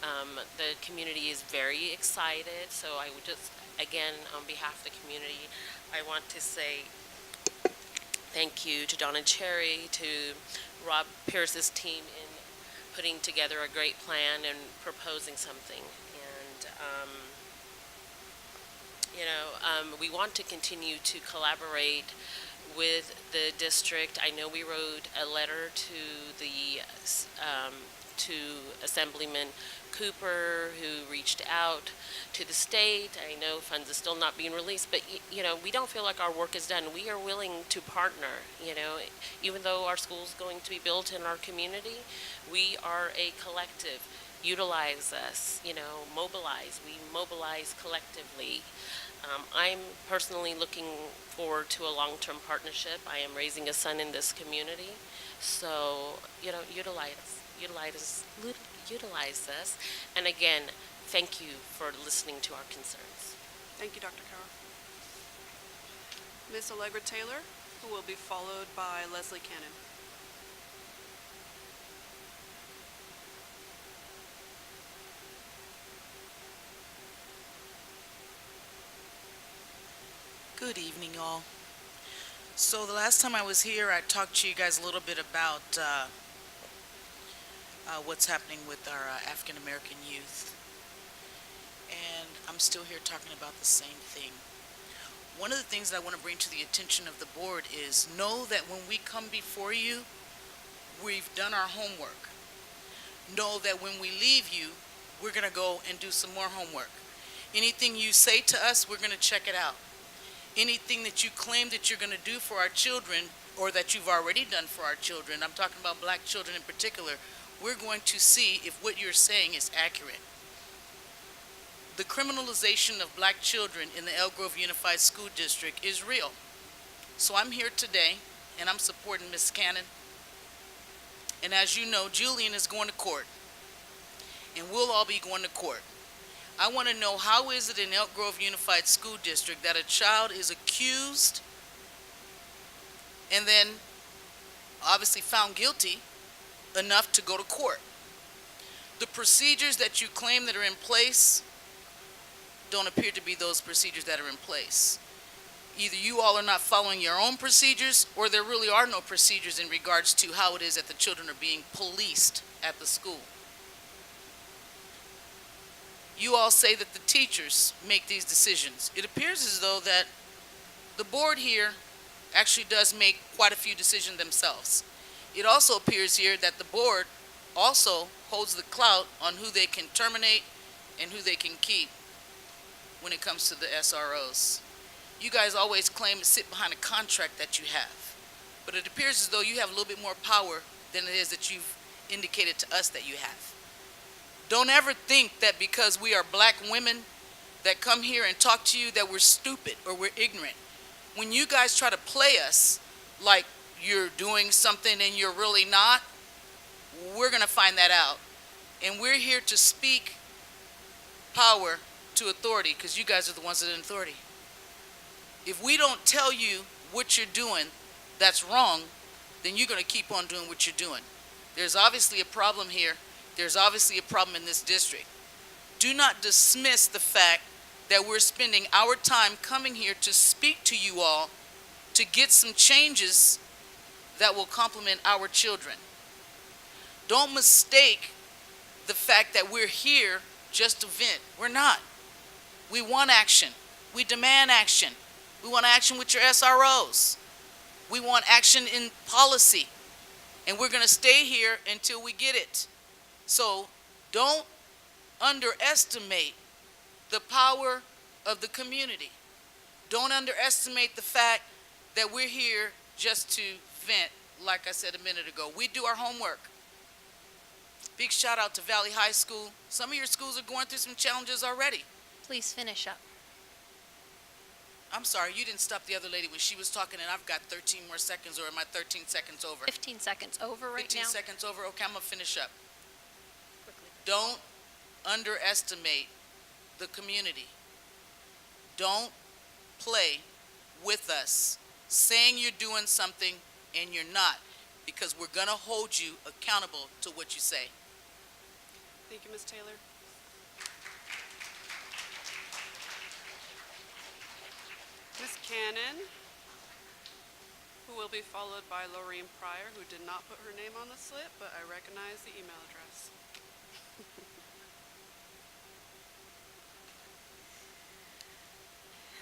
The community is very excited, so I would just, again, on behalf of the community, I want to say thank you to Donna Cherry, to Rob Pierce's team in putting together a great plan and proposing something. And, we want to continue to collaborate with the district. I know we wrote a letter to the to Assemblyman Cooper, who reached out to the state. I know funds are still not being released, but we don't feel like our work is done. We are willing to partner. Even though our school is going to be built in our community, we are a collective. Utilize us, mobilize. We mobilize collectively. I'm personally looking forward to a long-term partnership. I am raising a son in this community, so utilize us. And again, thank you for listening to our concerns. Thank you, Dr. Carroll. Ms. Allegra Taylor, who will be followed by Leslie Cannon. Good evening, y'all. So the last time I was here, I talked to you guys a little bit about what's happening with our African American youth. And I'm still here talking about the same thing. One of the things that I want to bring to the attention of the board is know that when we come before you, we've done our homework. Know that when we leave you, we're going to go and do some more homework. Anything you say to us, we're going to check it out. Anything that you claim that you're going to do for our children or that you've already done for our children, I'm talking about black children in particular, we're going to see if what you're saying is accurate. The criminalization of black children in the Elk Grove Unified School District is real. So I'm here today and I'm supporting Ms. Cannon. And as you know, Julian is going to court and we'll all be going to court. I want to know, how is it in Elk Grove Unified School District that a child is accused and then obviously found guilty enough to go to court? The procedures that you claim that are in place don't appear to be those procedures that are in place. Either you all are not following your own procedures, or there really are no procedures in regards to how it is that the children are being policed at the school. You all say that the teachers make these decisions. It appears as though that the board here actually does make quite a few decisions themselves. It also appears here that the board also holds the clout on who they can terminate and who they can keep when it comes to the SROs. You guys always claim to sit behind a contract that you have, but it appears as though you have a little bit more power than it is that you've indicated to us that you have. Don't ever think that because we are black women that come here and talk to you that we're stupid or we're ignorant. When you guys try to play us like you're doing something and you're really not, we're going to find that out. And we're here to speak power to authority, because you guys are the ones that are in authority. If we don't tell you what you're doing that's wrong, then you're going to keep on doing what you're doing. There's obviously a problem here. There's obviously a problem in this district. Do not dismiss the fact that we're spending our time coming here to speak to you all to get some changes that will complement our children. Don't mistake the fact that we're here just to vent. We're not. We want action. We demand action. We want action with your SROs. We want action in policy. And we're going to stay here until we get it. So don't underestimate the power of the community. Don't underestimate the fact that we're here just to vent, like I said a minute ago. We do our homework. Big shout out to Valley High School. Some of your schools are going through some challenges already. Please finish up. I'm sorry, you didn't stop the other lady when she was talking, and I've got 13 more seconds, or am I 13 seconds over? 15 seconds over right 15 now. seconds over? Okay, I'm gonna finish up. Don't underestimate the community. Don't play with us, saying you're doing something and you're not, because we're gonna hold you accountable to what you say. Thank you, Ms. Taylor. Ms. Cannon, who will be followed by Laureen Pryor, who did not put her name on the slip, but I recognize the email address.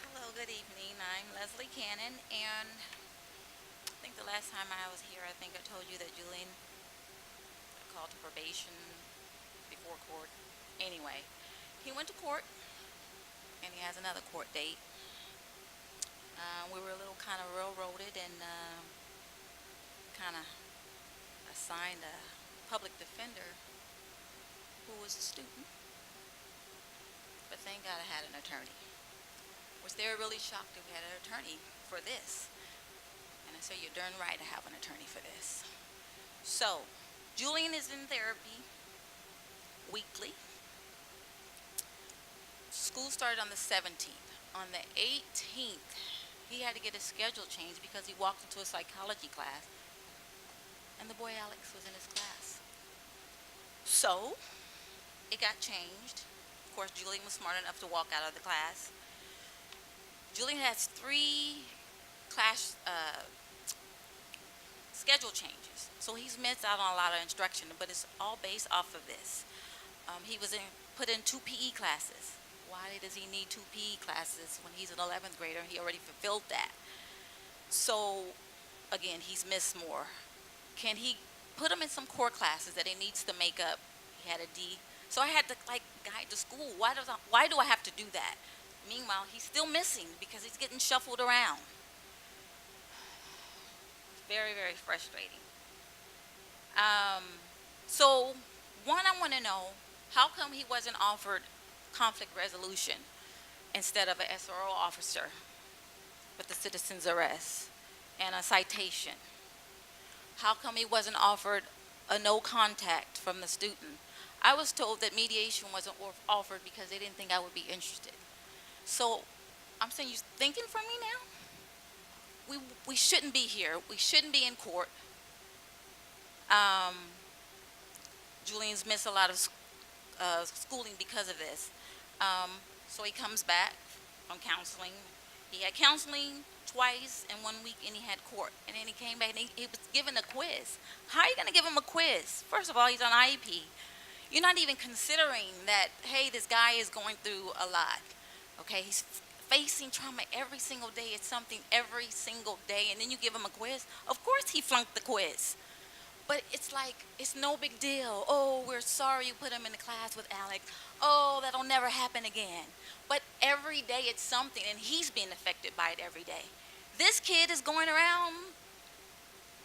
Hello, good evening. I'm Leslie Cannon, and I think the last time I was here, I think I told you that Julian called to probation before court. Anyway, he went to court, and he has another court date. We were a little kind of railroaded and kind of assigned a public defender who was a student. But thank God I had an attorney. Was they really shocked that we had an attorney for this? And I said, you're darn right to have an attorney for this. So, Julian is in therapy weekly. School started on the 17th. On the 18th, he had to get his schedule changed because he walked into a psychology class, and the boy Alex was in his class. So, it got changed. Of course, Julian was smart enough to walk out of the class. Julian has 3 class schedule changes. So he's missed out on a lot of instruction, but it's all based off of this. He was put in 2 PE classes. Why does he need 2 PE classes when he's an 11th grader and he already fulfilled that? So, again, he's missed more. Can he put him in some core classes that he needs to make up? He had a D. So I had to guide the school. Why do I have to do that? Meanwhile, he's still missing because he's getting shuffled around. Very, very frustrating. So, one, I want to know, how come he wasn't offered conflict resolution instead of an SRO officer with the citizen's arrest and a citation? How come he wasn't offered a no contact from the student? I was told that mediation wasn't offered because they didn't think I would be interested. So I'm saying, you thinking for me now? We shouldn't be here. We shouldn't be in court. Julian's missed a lot of schooling because of this. So he comes back from counseling. He had counseling twice in 1 week, and he had court. And then he came back and he was given a quiz. How are you going to give him a quiz? First of all, he's on IEP. You're not even considering that, hey, this guy is going through a lot. Okay, he's facing trauma every single day. It's something every single day. And then you give him a quiz. Of course he flunked the quiz. But it's like, it's no big deal. Oh, we're sorry you put him in the class with Alex. Oh, that'll never happen again. But every day it's something, and he's being affected by it every day. This kid is going around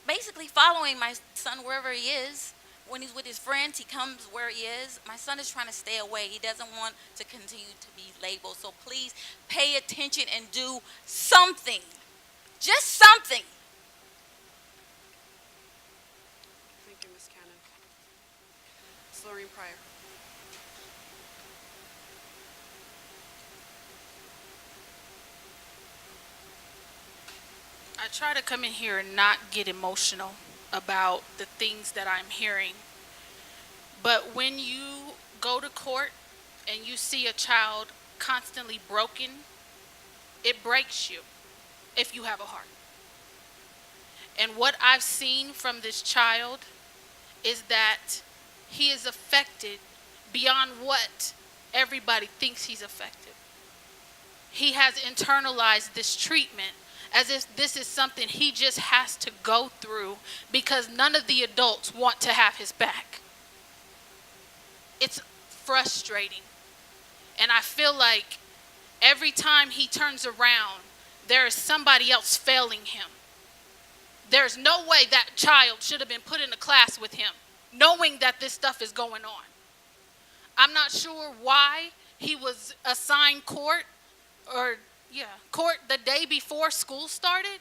basically following my son wherever he is. When he's with his friends, he comes where he is. My son is trying to stay away. He doesn't want to continue to be labeled. So please pay attention and do something. Just something. Thank you, Ms. Cannon. Ms. Laureen Pryor. I try to come in here and not get emotional about the things that I'm hearing. But when you go to court and you see a child constantly broken, it breaks you if you have a heart. And what I've seen from this child is that he is affected beyond what everybody thinks he's affected. He has internalized this treatment as if this is something he just has to go through because none of the adults want to have his back. It's frustrating. And I feel like every time he turns around, there is somebody else failing him. There's no way that child should have been put in a class with him, knowing that this stuff is going on. I'm not sure why he was assigned court the day before school started.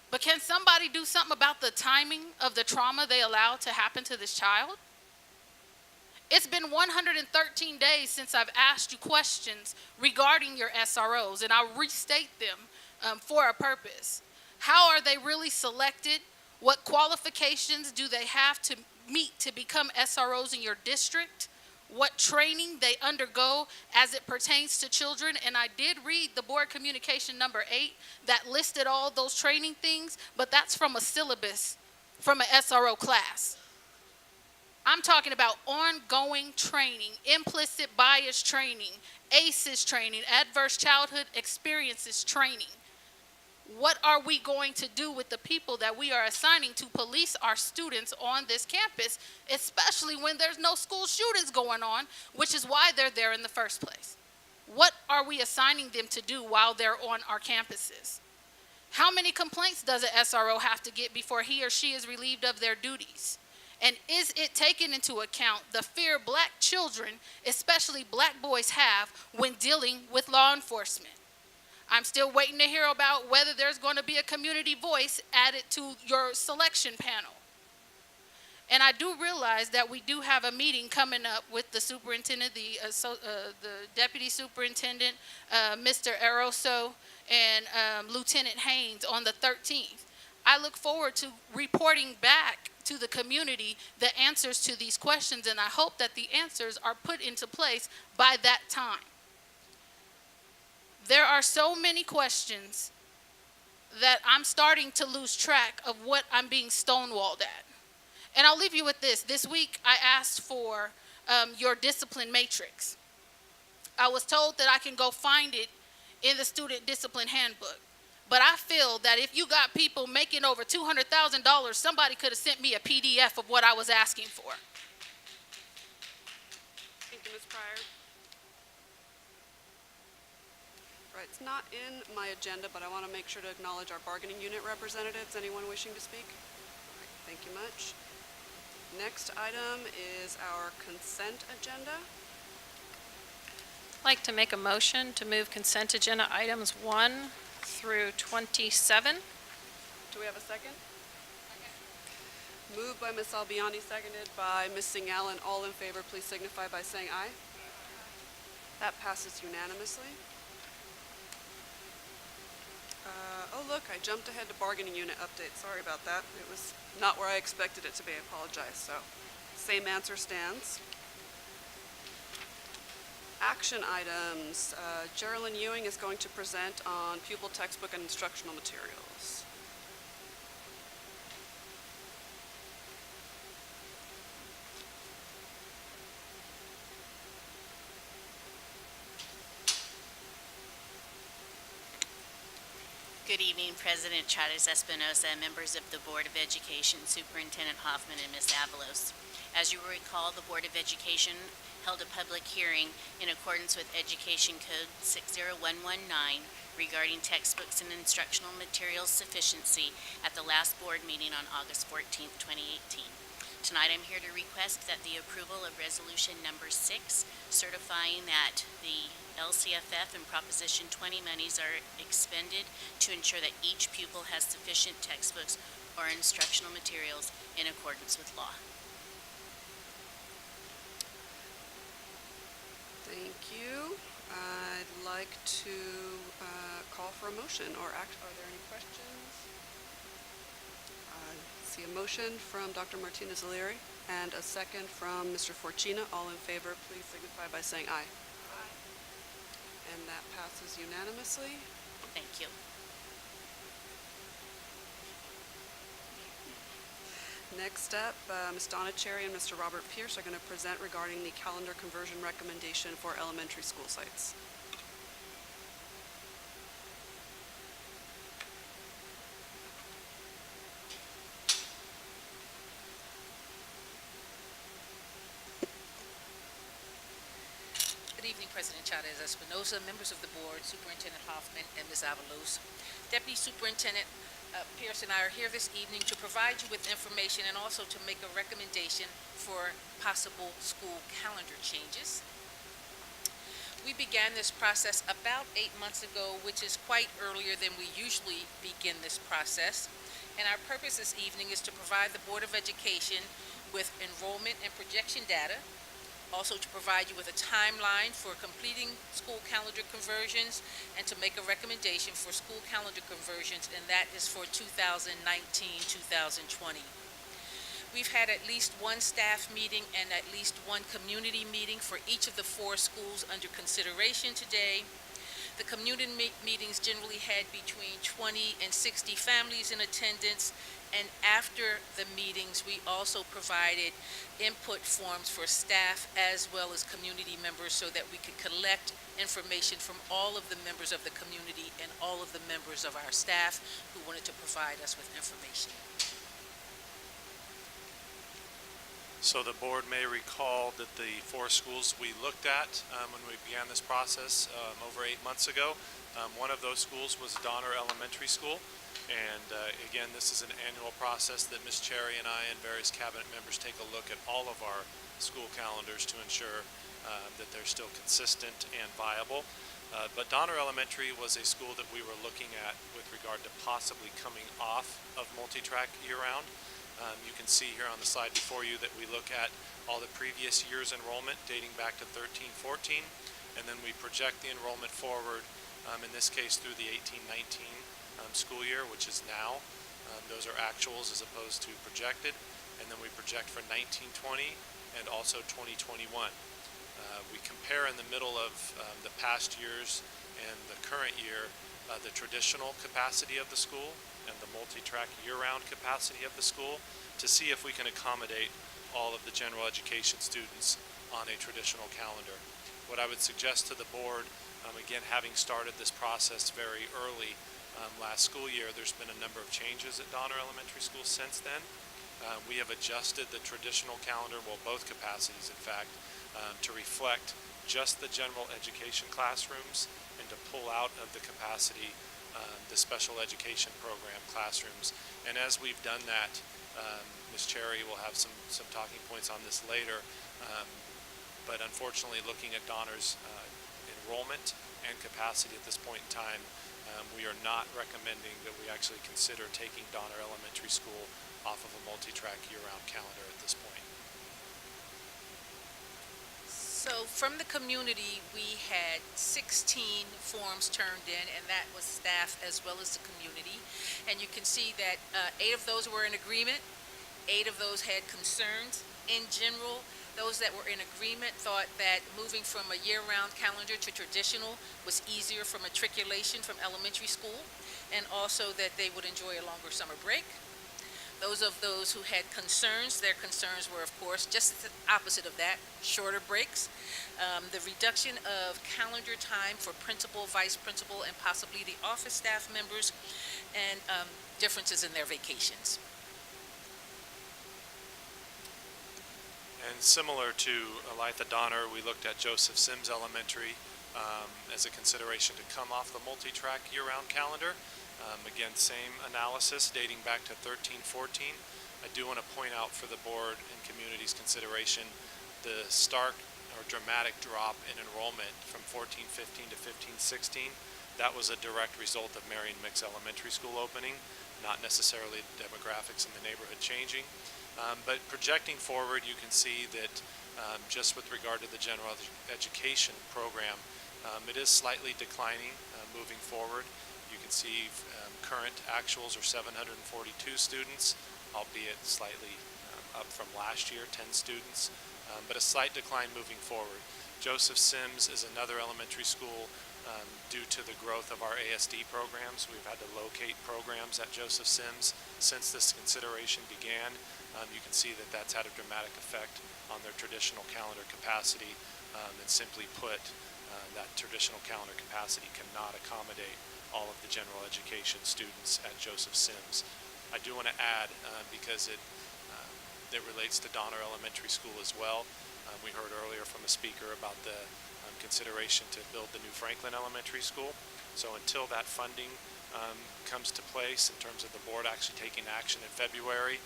But can somebody do something about the timing of the trauma they allowed to happen to this child? It's been 113 days since I've asked you questions regarding your SROs, and I'll restate them for a purpose. How are they really selected? What qualifications do they have to meet to become SROs in your district? What training they undergo as it pertains to children. And I did read the board communication number 8 that listed all those training things, but that's from a syllabus from an SRO class. I'm talking about ongoing training, implicit bias training, ACEs training, adverse childhood experiences training. What are we going to do with the people that we are assigning to police our students on this campus, especially when there's no school shootings going on, which is why they're there in the first place? What are we assigning them to do while they're on our campuses? How many complaints does an SRO have to get before he or she is relieved of their duties? And is it taken into account the fear black children, especially black boys, have when dealing with law enforcement? I'm still waiting to hear about whether there's going to be a community voice added to your selection panel. And I do realize that we do have a meeting coming up with the superintendent, the deputy superintendent, Mr. Aroso, and Lieutenant Haynes on the 13th. I look forward to reporting back to the community the answers to these questions, and I hope that the answers are put into place by that time. There are so many questions that I'm starting to lose track of what I'm being stonewalled at. And I'll leave you with this. This week, I asked for your discipline matrix. I was told that I can go find it in the student discipline handbook. But I feel that if you got people making over $200,000, somebody could have sent me a PDF of what I was asking for. Thank you, Ms. Pryor. Right, it's not in my agenda, but I want to make sure to acknowledge our bargaining unit representatives. Anyone wishing to speak? All right, thank you much. Next item is our consent agenda. I'd like to make a motion to move consent agenda items 1 through 27. Do we have a second? Moved by Ms. Albiani, seconded by Ms. Singh-Allen. All in favor, please signify by saying aye. That passes unanimously. Oh, look, I jumped ahead to bargaining unit update. Sorry about that. It was not where I expected it to be. I apologize. So, same answer stands. Action items. Geraldine Ewing is going to present on pupil textbook and instructional materials. Good evening, President Chavez Espinosa, members of the Board of Education, Superintendent Hoffman, and Ms. Avalos. As you will recall, the Board of Education held a public hearing in accordance with Education Code 60119 regarding textbooks and instructional materials sufficiency at the last board meeting on August 14, 2018. Tonight I'm here to request that the approval of Resolution Number 6, certifying that the LCFF and Proposition 20 monies are expended to ensure that each pupil has sufficient textbooks or instructional materials in accordance with law. Thank you. I'd like to call for a motion or act. Are there any questions? See a motion from Dr. Martinez-Leary and a second from Mr. Forcina. All in favor, please signify by saying aye. Aye. And that passes unanimously. Thank you. Next up, Ms. Donna Cherry and Mr. Robert Pierce are going to present regarding the calendar conversion recommendation for elementary school sites. President Chavez Espinosa, members of the board, Superintendent Hoffman, and Ms. Avalos. Deputy Superintendent Pierce and I are here this evening to provide you with information and also to make a recommendation for possible school calendar changes. We began this process about 8 months ago, which is quite earlier than we usually begin this process. And our purpose this evening is to provide the Board of Education with enrollment and projection data, also to provide you with a timeline for completing school calendar conversions, and to make a recommendation for school calendar conversions, and that is for 2019-2020. We've had at least one staff meeting and at least one community meeting for each of the 4 schools under consideration today. The community meetings generally had between 20 and 60 families in attendance, and after the meetings, we also provided input forms for staff as well as community members so that we could collect information from all of the members of the community and all of the members of our staff who wanted to provide us with information. So the board may recall that the 4 schools we looked at when we began this process over 8 months ago, one of those schools was Donner Elementary School. And again, this is an annual process that Ms. Cherry and I and various cabinet members take a look at all of our school calendars to ensure that they're still consistent and viable. But Donner Elementary was a school that we were looking at with regard to possibly coming off of multi-track year-round. You can see here on the slide before you that we look at all the previous year's enrollment dating back to 13-14, and then we project the enrollment forward, in this case through the 18-19 school year, which is now. Those are actuals as opposed to projected, and then we project for 19-20 and also 20-21. We compare in the middle of the past years and the current year the traditional capacity of the school and the multi-track year-round capacity of the school to see if we can accommodate all of the general education students on a traditional calendar. What I would suggest to the board, again, having started this process very early last school year, there's been a number of changes at Donner Elementary School since then. We have adjusted the traditional calendar, well, both capacities, in fact, to reflect just the general education classrooms and to pull out of the capacity the special education program classrooms. And as we've done that, Ms. Cherry will have some talking points on this later, but unfortunately looking at Donner's enrollment and capacity at this point in time, we are not recommending that we actually consider taking Donner Elementary School off of a multi-track year-round calendar at this point. So from the community, we had 16 forms turned in, and that was staff as well as the community. And you can see that 8 of those were in agreement, 8 of those had concerns. In general, those that were in agreement thought that moving from a year-round calendar to traditional was easier for matriculation from elementary school, and also that they would enjoy a longer summer break. Those who had concerns, their concerns were, of course, just the opposite of that, shorter breaks, the reduction of calendar time for principal, vice principal, and possibly the office staff members, and differences in their vacations. And similar to Olathe Donner, we looked at Joseph Sims Elementary as a consideration to come off the multi-track year-round calendar. Again, same analysis dating back to 13-14. I do want to point out for the board and community's consideration the stark or dramatic drop in enrollment from 14-15 to 15-16. That was a direct result of Marion Mix Elementary School opening, not necessarily demographics in the neighborhood changing. But projecting forward, you can see that just with regard to the general education program, it is slightly declining moving forward. You can see current actuals are 742 students, albeit slightly up from last year, 10 students, but a slight decline moving forward. Joseph Sims is another elementary school due to the growth of our ASD programs. We've had to locate programs at Joseph Sims since this consideration began. You can see that that's had a dramatic effect on their traditional calendar capacity, and simply put, that traditional calendar capacity cannot accommodate all of the general education students at Joseph Sims. I do want to add, because it relates to Donner Elementary School as well. We heard earlier from a speaker about the consideration to build the new Franklin Elementary School. So until that funding comes to place in terms of the board actually taking action in February,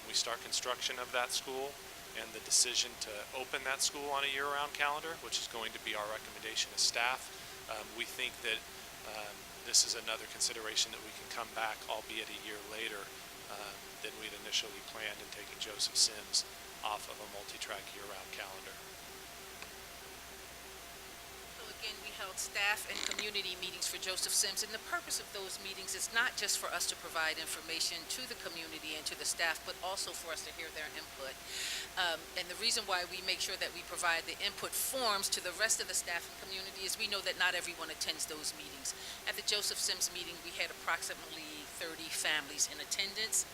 we start construction of that school, and the decision to open that school on a year-round calendar, which is going to be our recommendation as staff. We think that this is another consideration that we can come back, albeit a year later, than we'd initially planned in taking Joseph Sims off of a multi-track year-round calendar. So again, we held staff and community meetings for Joseph Sims, and the purpose of those meetings is not just for us to provide information to the community and to the staff, but also for us to hear their input. And the reason why we make sure that we provide the input forms to the rest of the staff and community is we know that not everyone attends those meetings. At the Joseph Sims meeting, we had approximately 30 families in attendance.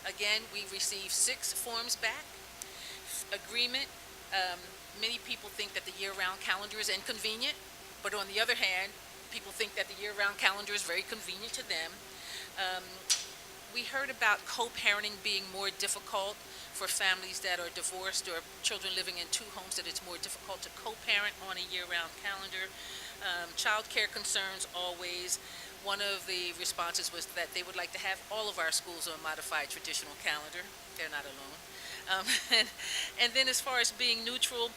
Again, we received 6 forms back. Agreement. Many people think that the year-round calendar is inconvenient, but on the other hand, people think that the year-round calendar is very convenient to them. We heard about co-parenting being more difficult for families that are divorced or children living in 2 homes, that it's more difficult to co-parent on a year-round calendar. Child care concerns always. One of the responses was that they would like to have all of our schools on a modified traditional calendar. They're not alone. And then as far as being neutral,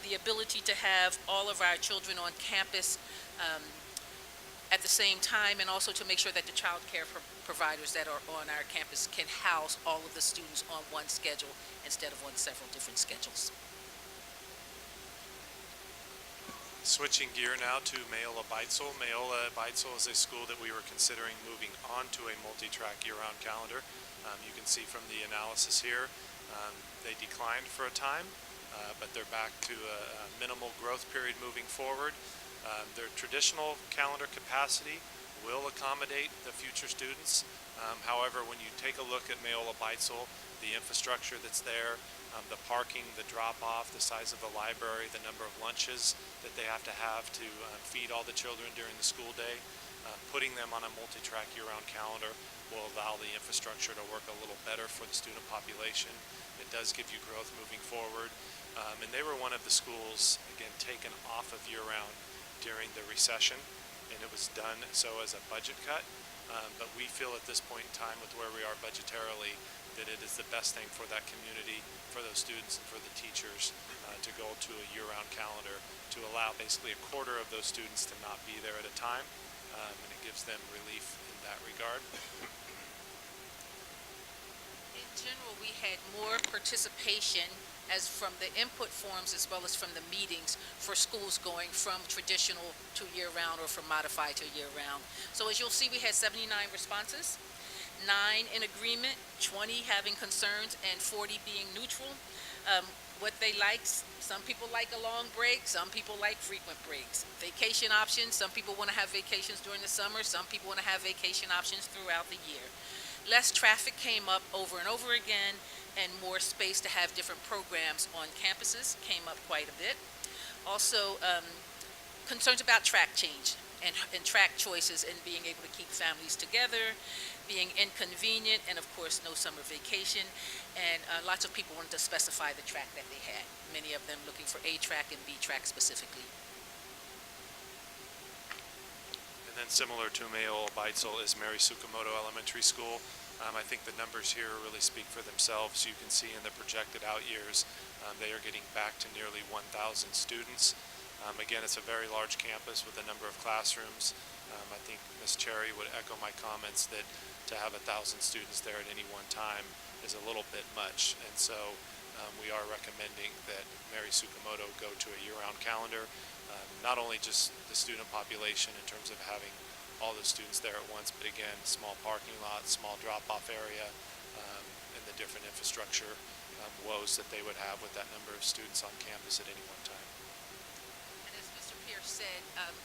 the ability to have all of our children on campus at the same time, and also to make sure that the child care providers that are on our campus can house all of the students on one schedule instead of on several different schedules. Switching gear now to Mayola Beitzel. Mayola Beitzel is a school that we were considering moving on to a multi-track year-round calendar. You can see from the analysis here, they declined for a time, but they're back to a minimal growth period moving forward. Their traditional calendar capacity will accommodate the future students. However, when you take a look at Mayola Beitzel, the infrastructure that's there, the parking, the drop-off, the size of the library, the number of lunches that they have to feed all the children during the school day, putting them on a multi-track year-round calendar will allow the infrastructure to work a little better for the student population. It does give you growth moving forward. And they were one of the schools, again, taken off of year-round during the recession, and it was done so as a budget cut. But we feel at this point in time, with where we are budgetarily, that it is the best thing for that community, for those students and for the teachers to go to a year-round calendar, to allow basically a quarter of those students to not be there at a time, and it gives them relief in that regard. In general, we had more participation as from the input forms as well as from the meetings for schools going from traditional to year-round or from modified to year-round. So as you'll see, we had 79 responses, 9 in agreement, 20 having concerns, and 40 being neutral. What they like, some people like a long break, some people like frequent breaks. Vacation options, some people want to have vacations during the summer, some people want to have vacation options throughout the year. Less traffic came up over and over again, and more space to have different programs on campuses came up quite a bit. Also, concerns about track change and track choices and being able to keep families together, being inconvenient, and of course no summer vacation. And lots of people wanted to specify the track that they had, many of them looking for A track and B track specifically. And then similar to Mayola Beitzel is Mary Tsukamoto Elementary School. I think the numbers here really speak for themselves. You can see in the projected out years, they are getting back to nearly 1,000 students. Again, it's a very large campus with a number of classrooms. I think Ms. Cherry would echo my comments that to have 1,000 students there at any one time is a little bit much. And so we are recommending that Mary Tsukamoto go to a year-round calendar, not only just the student population in terms of having all the students there at once, but again, small parking lots, small drop-off area, and the different infrastructure woes that they would have with that number of students on campus at any one time. And as Mr. Pierce said,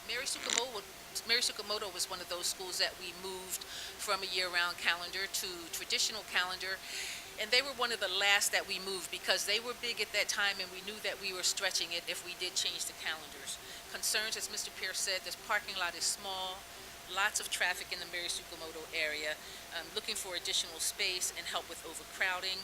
Mary Tsukamoto was one of those schools that we moved from a year-round calendar to traditional calendar. And they were one of the last that we moved because they were big at that time, and we knew that we were stretching it if we did change the calendars. Concerns, as Mr. Pierce said, this parking lot is small, lots of traffic in the Mary Tsukamoto area, looking for additional space and help with overcrowding.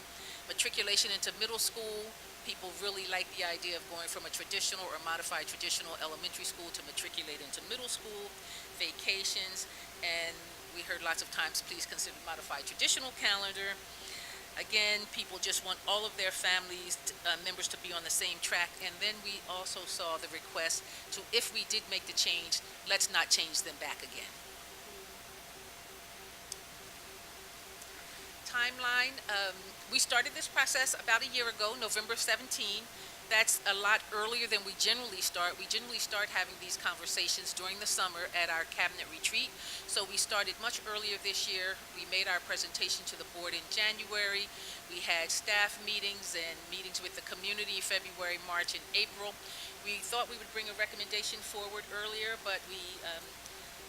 Matriculation into middle school people really like the idea of going from a traditional or modified traditional elementary school to matriculate into middle school, vacations, and we heard lots of times, please consider modified traditional calendar. Again, people just want all of their families, members to be on the same track. And then we also saw the request to, if we did make the change, let's not change them back again. Timeline, we started this process about a year ago, November 17. That's a lot earlier than we generally start. We generally start having these conversations during the summer at our cabinet retreat. So we started much earlier this year. We made our presentation to the board in January. We had staff meetings and meetings with the community February, March, and April. We thought we would bring a recommendation forward earlier, but we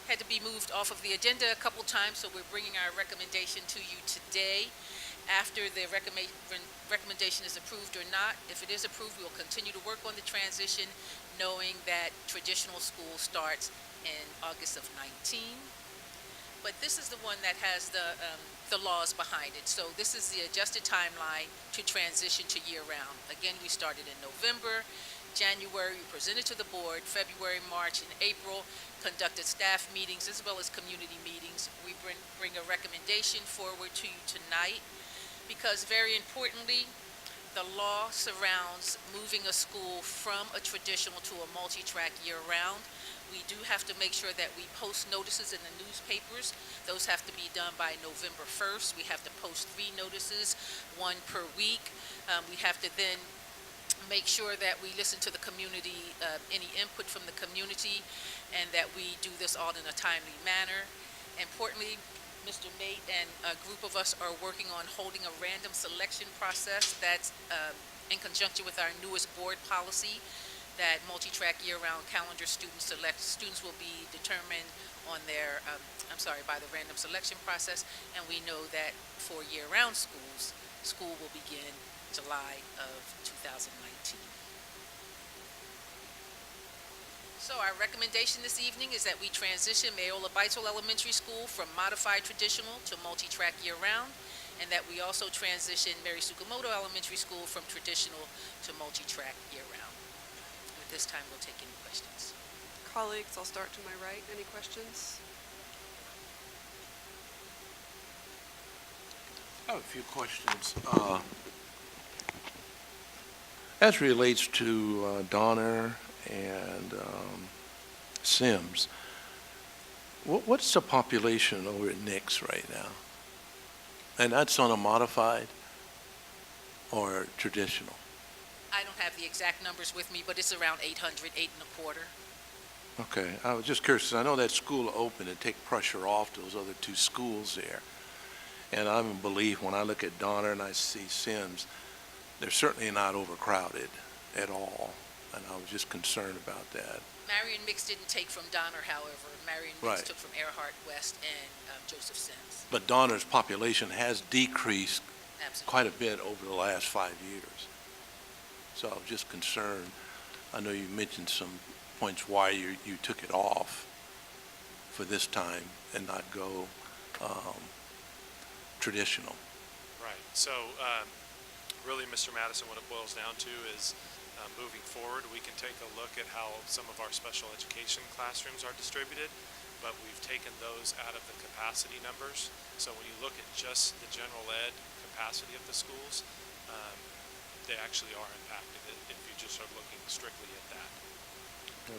had to be moved off of the agenda a couple times, so we're bringing our recommendation to you today. After the recommendation is approved or not, if it is approved, we'll continue to work on the transition, knowing that traditional school starts in August of 19. But this is the one that has the laws behind it. So this is the adjusted timeline to transition to year-round. Again, we started in November. January, we presented to the board. February, March, and April, conducted staff meetings as well as community meetings. We bring a recommendation forward to you tonight because, very importantly, the law surrounds moving a school from a traditional to a multi-track year-round. We do have to make sure that we post notices in the newspapers. Those have to be done by November 1st. We have to post 3 notices, 1 per week. We have to then make sure that we listen to the community, any input from the community, and that we do this all in a timely manner. Importantly, Mr. Mate and a group of us are working on holding a random selection process that's in conjunction with our newest board policy, that multi-track year-round calendar students will be determined on their, by the random selection process, and we know that for year-round schools, school will begin July of 2019. So our recommendation this evening is that we transition Mayola Beitzel Elementary School from modified traditional to multi-track year-round, and that we also transition Mary Tsukamoto Elementary School from traditional to multi-track year-round. At this time, we'll take any questions. Colleagues, I'll start to my right. Any questions? I have a few questions. As relates to Donner and Sims, what's the population over at Nix right now? And that's on a modified or traditional? I don't have the exact numbers with me, but it's around 800, 825. Okay, I was just curious, 'cause I know that school opened to take pressure off those other 2 schools there. And I'm in belief when I look at Donner and I see Sims, they're certainly not overcrowded at all. And I was just concerned about that. Marion Mix didn't take from Donner, however. Marion Mix Right. took from Earhart West and Joseph Sims. But Donner's population has decreased Absolutely. quite a bit over the last 5 years. So I was just concerned. I know you mentioned some points why you took it off for this time and not go traditional. Right. So really, Mr. Madison, what it boils down to is moving forward, we can take a look at how some of our special education classrooms are distributed, but we've taken those out of the capacity numbers. So when you look at just the general ed capacity of the schools, they actually are impacted if you just are looking strictly at that.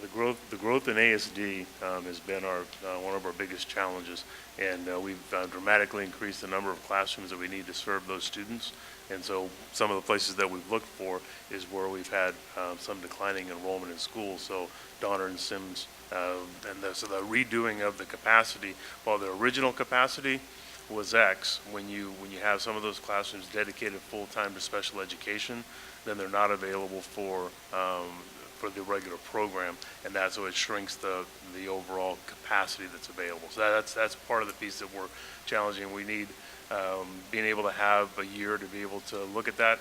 The growth in ASD has been one of our biggest challenges, and we've dramatically increased the number of classrooms that we need to serve those students. And so some of the places that we've looked for is where we've had some declining enrollment in schools. So Donner and Sims, so the redoing of the capacity, while the original capacity was X, when you have some of those classrooms dedicated full-time to special education, then they're not available for the regular program, and so it shrinks the overall capacity that's available. So that's part of the piece that we're challenging. We need being able to have a year to be able to look at that.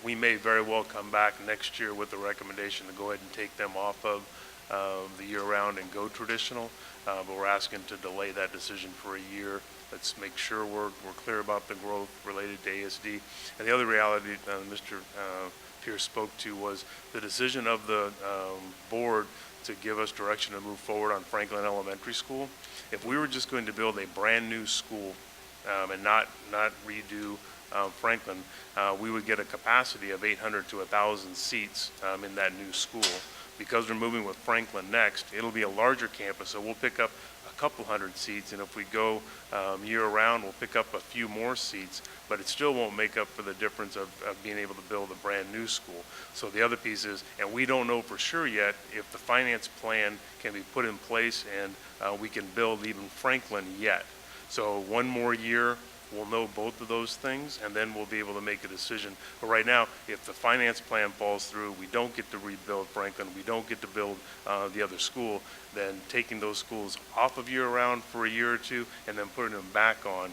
We may very well come back next year with the recommendation to go ahead and take them off of the year-round and go traditional, but we're asking to delay that decision for a year. Let's make sure we're clear about the growth related to ASD. And the other reality, Mr. Pierce spoke to was the decision of the board to give us direction to move forward on Franklin Elementary School. If we were just going to build a brand-new school and not redo Franklin, we would get a capacity of 800 to 1,000 seats in that new school. Because we're moving with Franklin next, it'll be a larger campus, so we'll pick up a couple hundred seats, and if we go year-round, we'll pick up a few more seats, but it still won't make up for the difference of being able to build a brand-new school. So the other piece is, and we don't know for sure yet if the finance plan can be put in place and we can build even Franklin yet. So one more year, we'll know both of those things, and then we'll be able to make a decision. But right now, if the finance plan falls through, we don't get to rebuild Franklin, we don't get to build the other school, then taking those schools off of year-round for a year or two and then putting them back on,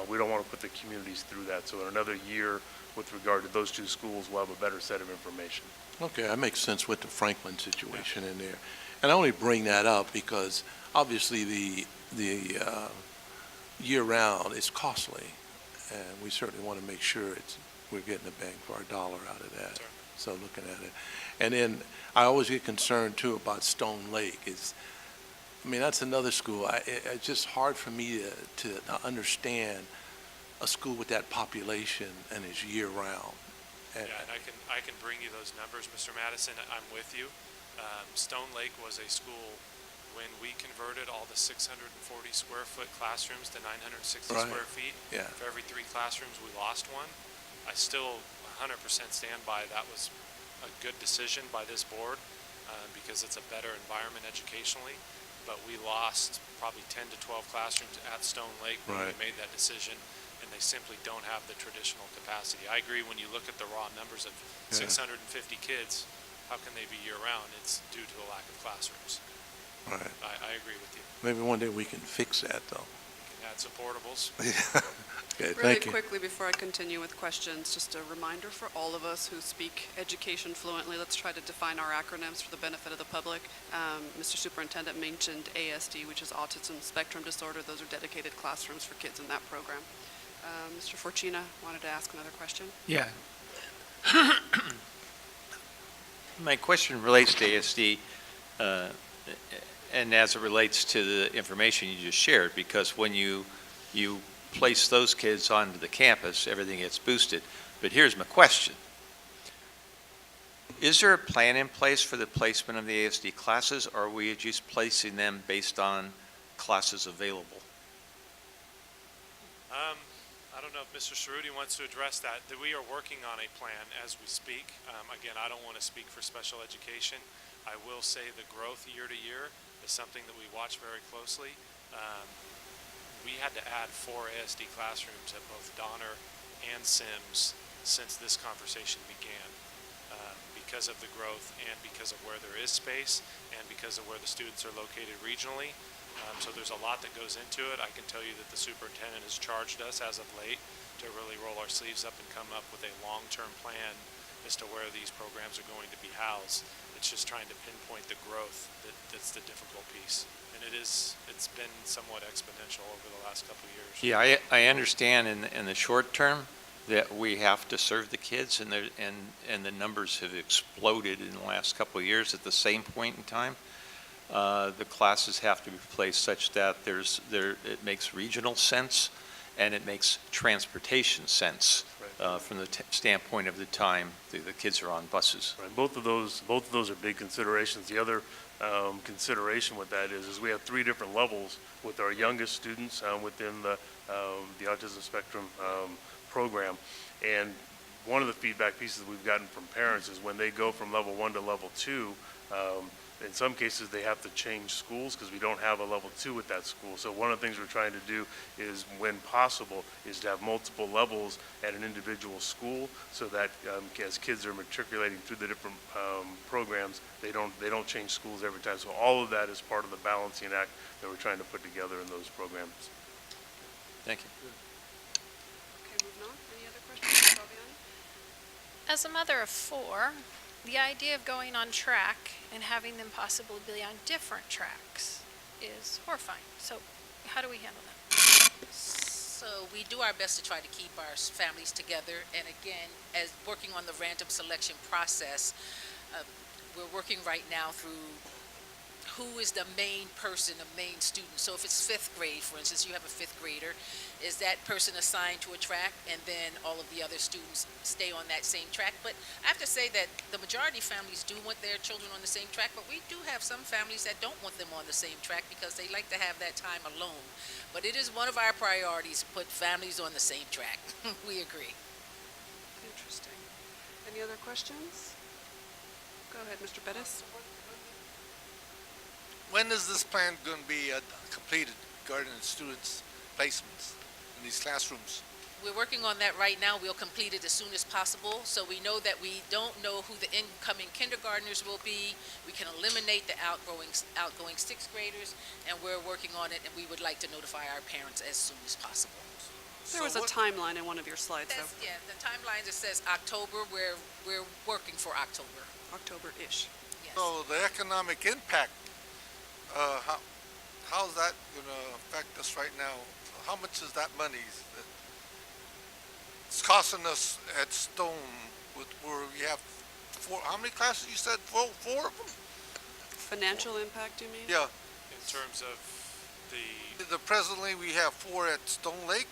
we don't want to put the communities through that. So in another year, with regard to those two schools, we'll have a better set of information. Okay, that makes sense with the Franklin situation in there. And I only bring that up because obviously the year-round is costly, and we certainly want to make sure we're getting a bang for our dollar out of that. Sure. So looking at it. And then I always get concerned too about Stone Lake. That's another school. It's just hard for me to understand a school with that population and is year-round. Yeah, and I can bring you those numbers, Mr. Madison. I'm with you. Stone Lake was a school when we converted all the 640 square foot classrooms to 960 Right. square feet. Yeah. For every 3 classrooms, we lost one. I still 100% stand by that was a good decision by this board because it's a better environment educationally. But we lost probably 10 to 12 classrooms at Stone Lake when we Right. made that decision, and they simply don't have the traditional capacity. I agree when you look at the raw numbers of Yeah. 650 kids, how can they be year-round? It's due to a lack of classrooms. Right. I agree with you. Maybe one day we can fix that, though. We can add some portables. Okay, Really thank you. quickly before I continue with questions, just a reminder for all of us who speak education fluently, let's try to define our acronyms for the benefit of the public. Mr. Superintendent mentioned ASD, which is Autism Spectrum Disorder. Those are dedicated classrooms for kids in that program. Mr. Forcina wanted to ask another question. Yeah. My question relates to ASD, and as it relates to the information you just shared, because when you place those kids onto the campus, everything gets boosted. But here's my question. Is there a plan in place for the placement of the ASD classes, or are we just placing them based on classes available? I don't know if Mr. Cerruti wants to address that. We are working on a plan as we speak. Again, I don't want to speak for special education. I will say the growth year to year is something that we watch very closely. We had to add 4 ASD classrooms at both Donner and Sims since this conversation began because of the growth and because of where there is space and because of where the students are located regionally. So there's a lot that goes into it. I can tell you that the superintendent has charged us as of late to really roll our sleeves up and come up with a long-term plan as to where these programs are going to be housed. It's just trying to pinpoint the growth that's the difficult piece. And it's been somewhat exponential over the last couple of years. Yeah, I understand in the short term that we have to serve the kids, and the numbers have exploded in the last couple of years. At the same point in time, the classes have to be placed such that it makes regional sense and it makes transportation sense from the standpoint of the time the kids are on buses. Right. Both of those are big considerations. The other consideration with that is we have 3 different levels with our youngest students within the autism spectrum program. And one of the feedback pieces we've gotten from parents is when they go from level 1 to level 2, in some cases they have to change schools because we don't have a level 2 at that school. So one of the things we're trying to do is, when possible, is to have multiple levels at an individual school so that as kids are matriculating through the different programs, they don't change schools every time. So all of that is part of the balancing act that we're trying to put together in those programs. Thank you. Okay, moving on. Any other questions, Ms. Albiani? As a mother of 4, the idea of going on track and having them possibly be on different tracks is horrifying. So how do we handle that? So we do our best to try to keep our families together, and again, as working on the random selection process, we're working right now through who is the main person, the main student. So if it's fifth grade, for instance, you have a fifth grader, is that person assigned to a track, and then all of the other students stay on that same track? But I have to say that the majority of families do want their children on the same track, but we do have some families that don't want them on the same track because they like to have that time alone. But it is one of our priorities to put families on the same track. We agree. Interesting. Any other questions? Go ahead, Mr. Bettis. When is this plan going to be completed regarding the students' placements in these classrooms? We're working on that right now. We'll complete it as soon as possible. So we know that we don't know who the incoming kindergartners will be. We can eliminate the outgoing sixth graders, and we're working on it, and we would like to notify our parents as soon as possible. There was a timeline in one of your slides, though. Yeah, the timeline just says October. We're working for October. October-ish. Yes. So the economic impact, how's that going to affect us right now? How much is that money that it's costing us at Stone, where we have how many classes you said? Four of them? Financial impact, you mean? Yeah. In terms of Presently, we have 4 at Stone Lake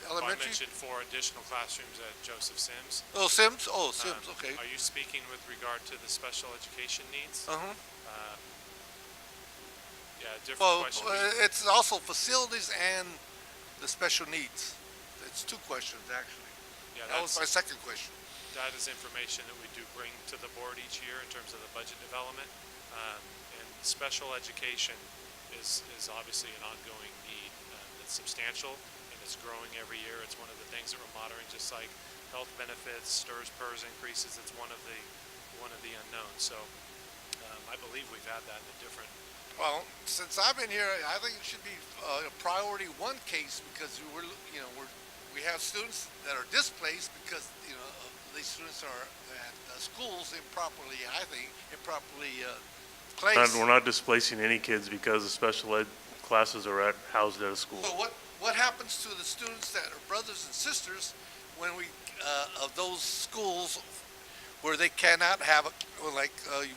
Elementary. I mentioned 4 additional classrooms at Joseph Sims. Oh, Sims? Oh, Sims, okay. Are you speaking with regard to the special education needs? Uh-huh. Yeah, different Well, question. it's also facilities and the special needs. It's 2 questions, actually. Yeah, That was my second question. That is information that we do bring to the board each year in terms of the budget development. And special education is obviously an ongoing need. It's substantial and it's growing every year. It's one of the things that we're monitoring, just like health benefits, STRS, PERS increases. It's one of the unknowns. So I believe we've had that in a different. Well, since I've been here, I think it should be a priority 1 case because we have students that are displaced because these students are at schools improperly placed. We're not displacing any kids because the special ed classes are housed at a school. So what happens to the students that are brothers and sisters when of those schools where they cannot have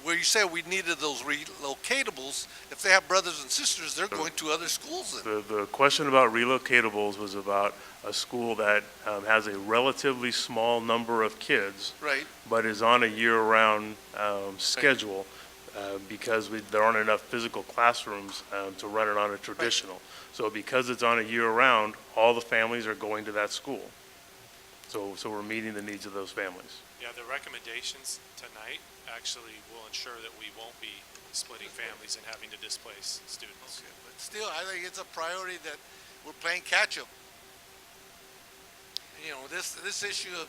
where you said we needed those relocatables? If they have brothers and sisters, they're going to other schools then. The question about relocatables was about a school that has a relatively small number of kids, Right. but is on a year-round schedule because there aren't enough physical classrooms to run it on a traditional. So because it's on a year-round, all the families are going to that school. So we're meeting the needs of those families. Yeah, the recommendations tonight actually will ensure that we won't be splitting families and having to displace students. Okay, but still, I think it's a priority that we're playing catch-up. This issue of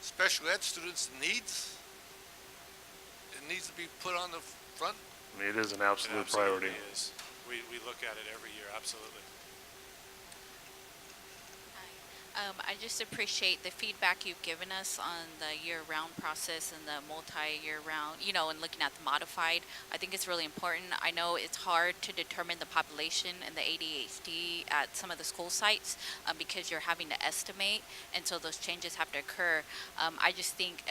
special ed students needs, it needs to be put on the front. I mean, it is an absolute It priority. absolutely is. We look at it every year, absolutely. I just appreciate the feedback you've given us on the year-round process and the multi-year round, and looking at the modified. I think it's really important. I know it's hard to determine the population and the ADHD at some of the school sites because you're having to estimate, and so those changes have to occur. I just think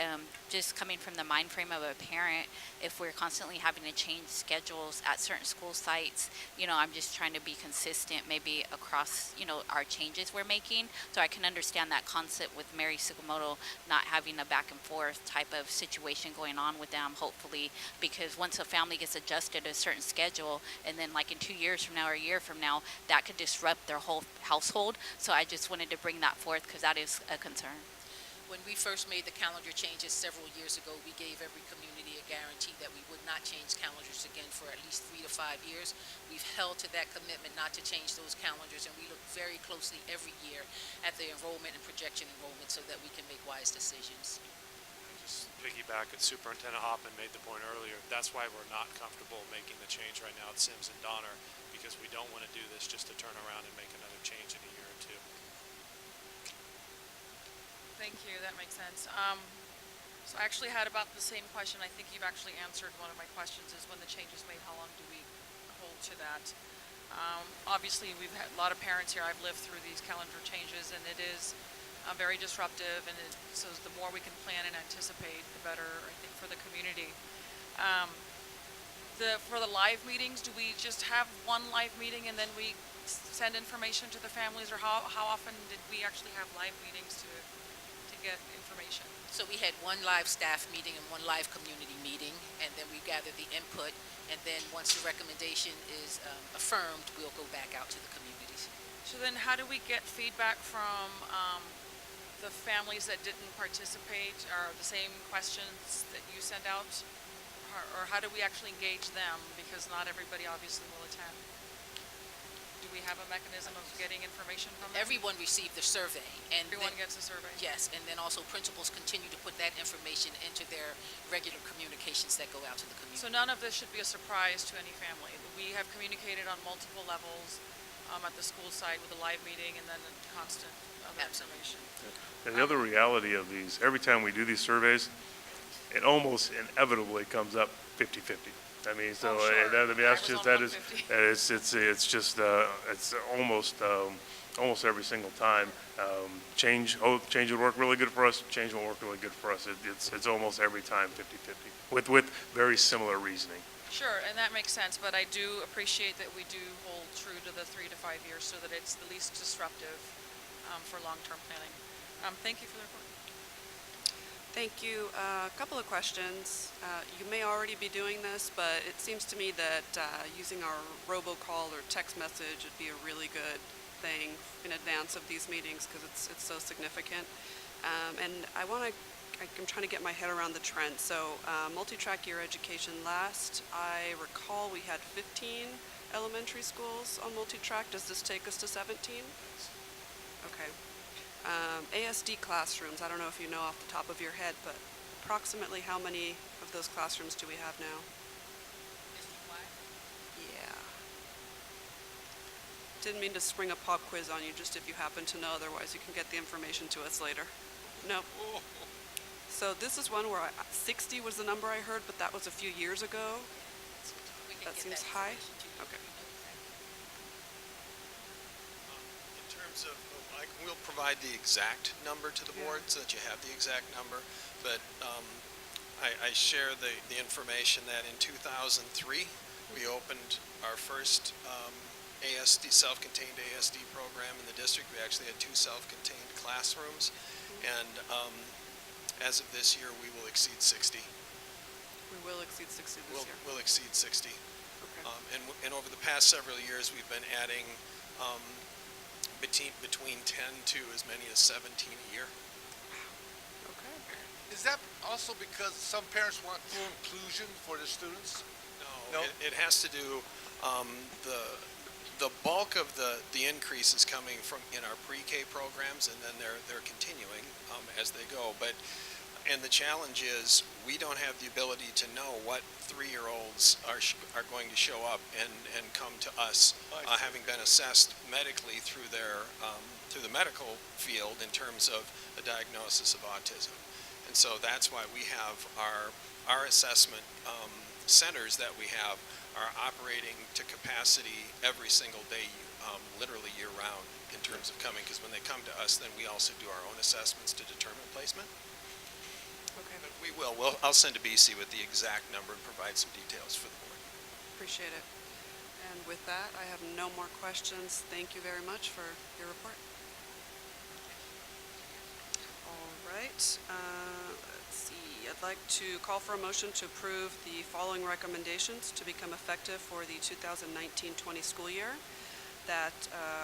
just coming from the mind frame of a parent, if we're constantly having to change schedules at certain school sites, I'm just trying to be consistent maybe across, our changes we're making. So I can understand that concept with Mary Sugimoto not having a back and forth type of situation going on with them, hopefully, because once a family gets adjusted to a certain schedule, and then like in 2 years from now or a year from now, that could disrupt their whole household. So I just wanted to bring that forth because that is a concern. When we first made the calendar changes several years ago, we gave every community a guarantee that we would not change calendars again for at least 3 to 5 years. We've held to that commitment not to change those calendars, and we look very closely every year at the enrollment and projection enrollment so that we can make wise decisions. Just piggyback at Superintendent Hoffman made the point earlier. That's why we're not comfortable making the change right now at Sims and Donner, because we don't want to do this just to turn around and make another change in a year or 2. Thank you, that makes sense. So I actually had about the same question. I think you've actually answered one of my questions, is when the change is made, how long do we hold to that? Obviously, we've had a lot of parents here. I've lived through these calendar changes, and it is very disruptive, and so the more we can plan and anticipate, the better, I think, for the community. For the live meetings, do we just have one live meeting and then we send information to the families, or how often did we actually have live meetings to get information? So we had one live staff meeting and one live community meeting, and then we gathered the input, and then once the recommendation is affirmed, we'll go back out to the communities. So then how do we get feedback from the families that didn't participate? Are the same questions that you send out? Or how do we actually engage them? Because not everybody obviously will attend. Do we have a mechanism of getting information from them? Everyone received the survey. And Everyone gets a survey? Yes, and then also principals continue to put that information into their regular communications that go out to the community. So none of this should be a surprise to any family. We have communicated on multiple levels at the school side with a live meeting and then constant other information. And the other reality of these, every time we do these surveys, it almost inevitably comes up 50-50. I mean, so it's just it's almost every single time. Change would work really good for us. Change won't work really good for us. It's almost every time 50-50 with very similar reasoning. Sure, and that makes sense, but I do appreciate that we do hold true to the 3 to 5 years so that it's the least disruptive for long-term planning. Thank you for the report. Thank you. A couple of questions. You may already be doing this, but it seems to me that using our robocall or text message would be a really good thing in advance of these meetings because it's so significant. And I'm trying to get my head around the trend. So multi-track year education last, I recall we had 15 elementary schools on multi-track. Does this take us to 17? Okay. ASD classrooms, I don't know if you know off the top of your head, but approximately how many of those classrooms do we have now? Yeah. Didn't mean to spring a pop quiz on you, just if you happen to know, otherwise you can get the information to us later. Nope. So this is one where 60 was the number I heard, but that was a few years ago. That seems high. Okay. In terms of, we'll provide the exact number to the board so that you have the exact number, but I share the information that in 2003, we opened our first ASD, self-contained ASD program in the district. We actually had 2 self-contained classrooms, and as of this year, we will exceed 60. We will exceed 60 this year. We'll exceed 60. Okay. And over the past several years, we've been adding between 10 to as many as 17 a year. Okay. Is that also because some parents want full inclusion for their students? No. It has to do, the bulk of the increase is coming from in our pre-K programs, and then they're continuing as they go. And the challenge is we don't have the ability to know what 3-year-olds are going to show up and come to us, having been assessed medically through through the medical field in terms of a diagnosis of autism. And so that's why we have our assessment centers that we have are operating to capacity every single day, literally year-round in terms of coming, because when they come to us, then we also do our own assessments to determine placement. Okay. But we will. I'll send to BC with the exact number and provide some details for the board. Appreciate it. And with that, I have no more questions. Thank you very much for your report. All right. Let's see. I'd like to call for a motion to approve the following recommendations to become effective for the 2019-20 school year. That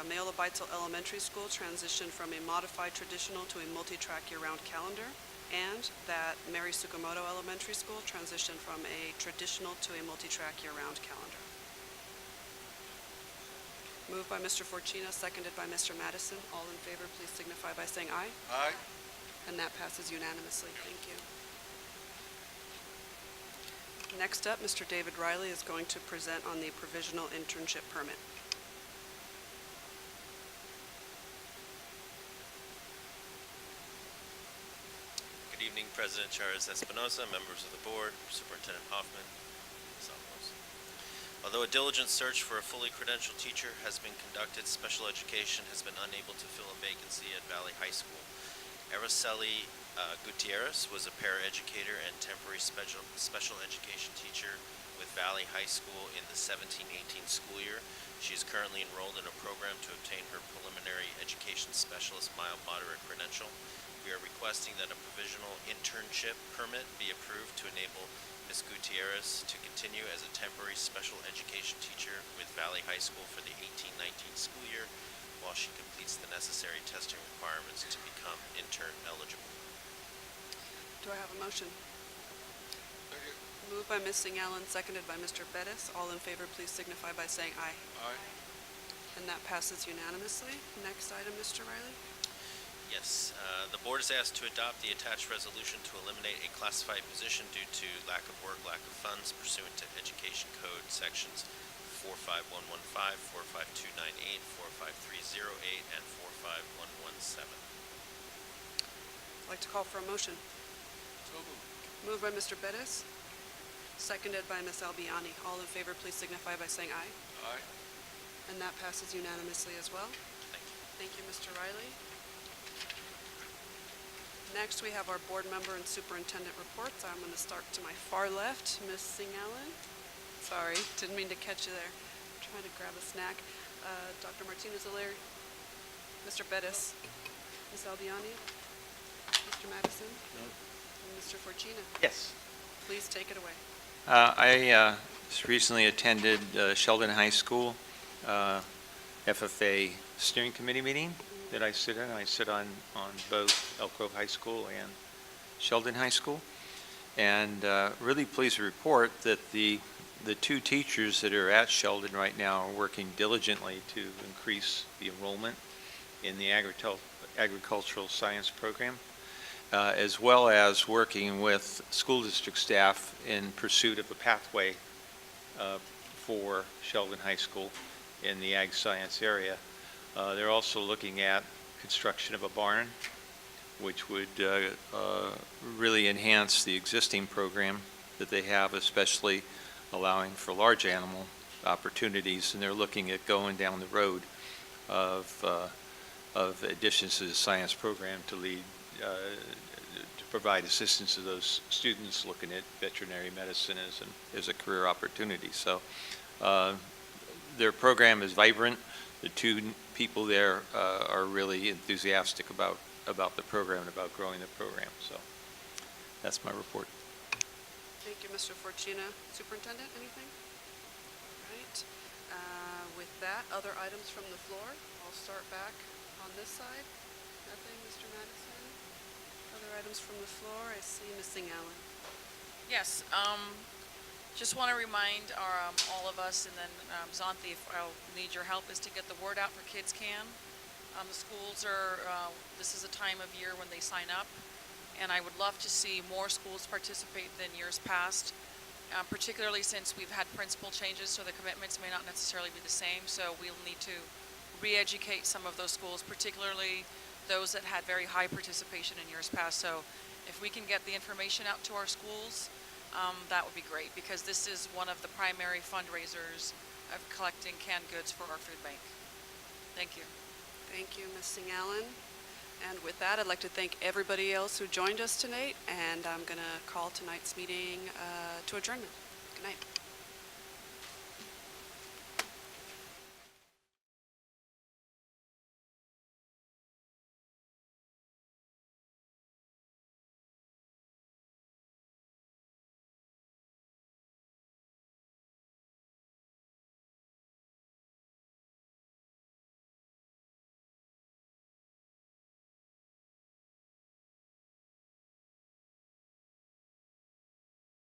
Mayola Beitzel Elementary School transition from a modified traditional to a multi-track year-round calendar, and that Mary Tsukamoto Elementary School transition from a traditional to a multi-track year-round calendar. Moved by Mr. Forcina, seconded by Mr. Madison. All in favor, please signify by saying aye. Aye. And that passes unanimously. Thank you. Next up, Mr. David Riley is going to present on the provisional internship permit. Good evening, President Chavez Espinosa, members of the board, Superintendent Hoffman, Ms. Avalos. Although a diligent search for a fully credentialed teacher has been conducted, special education has been unable to fill a vacancy at Valley High School. Araceli Gutierrez was a paraeducator and temporary special education teacher with Valley High School in the 17-18 school year. She is currently enrolled in a program to obtain her preliminary education specialist mild moderate credential. We are requesting that a provisional internship permit be approved to enable Ms. Gutierrez to continue as a temporary special education teacher with Valley High School for the 18-19 school year while she completes the necessary testing requirements to become intern eligible. Do I have a motion? Moved by Ms. Singh-Allen, seconded by Mr. Bettis. All in favor, please signify by saying aye. Aye. And that passes unanimously. Next item, Mr. Riley. Yes, the board is asked to adopt the attached resolution to eliminate a classified position due to lack of work, lack of funds pursuant to Education Code Sections 45115, 45298, 45308, and 45117. I'd like to call for a motion. So moved. Moved by Mr. Bettis, seconded by Ms. Albiani. All in favor, please signify by saying aye. Aye. And that passes unanimously as well. Thank you. Thank you, Mr. Riley. Next, we have our board member and superintendent reports. I'm going to start to my far left, Ms. Singh-Allen. Sorry, didn't mean to catch you there. Trying to grab a snack. Dr. Martinez-O'Leary, Mr. Bettis, Ms. Albiani, Mr. Madison, and Mr. Forcina. Yes. Please take it away. I just recently attended Sheldon High School FFA steering committee meeting that I sit in. I sit on both Elk Grove High School and Sheldon High School. And really pleased to report that the two teachers that are at Sheldon right now are working diligently to increase the enrollment in the agricultural science program, as well as working with school district staff in pursuit of a pathway for Sheldon High School in the ag science area. They're also looking at construction of a barn, which would really enhance the existing program that they have, especially allowing for large animal opportunities. And they're looking at going down the road of additions to the science program to lead to provide assistance to those students looking at veterinary medicine as a career opportunity. So their program is vibrant. The two people there are really enthusiastic about the program and about growing the program. So that's my report. Thank you, Mr. Forcina. Superintendent, anything? All right. With that, other items from the floor. I'll start back on this side. Nothing, Mr. Madison? Other items from the floor? I see Ms. Singh-Allen. Yes, just want to remind all of us, and then Zonthi, if I'll need your help, is to get the word out for Kids Can. The schools are, this is a time of year when they sign up, and I would love to see more schools participate than years past, particularly since we've had principal changes, so the commitments may not necessarily be the same, so we'll need to re-educate some of those schools, particularly those that had very high participation in years past. So if we can get the information out to our schools, that would be great, because this is one of the primary fundraisers of collecting canned goods for our food bank. Thank you. Thank you, Ms. Singh-Allen. And with that, I'd like to thank everybody else who joined us tonight, and I'm going to call tonight's meeting to adjournment. Good night.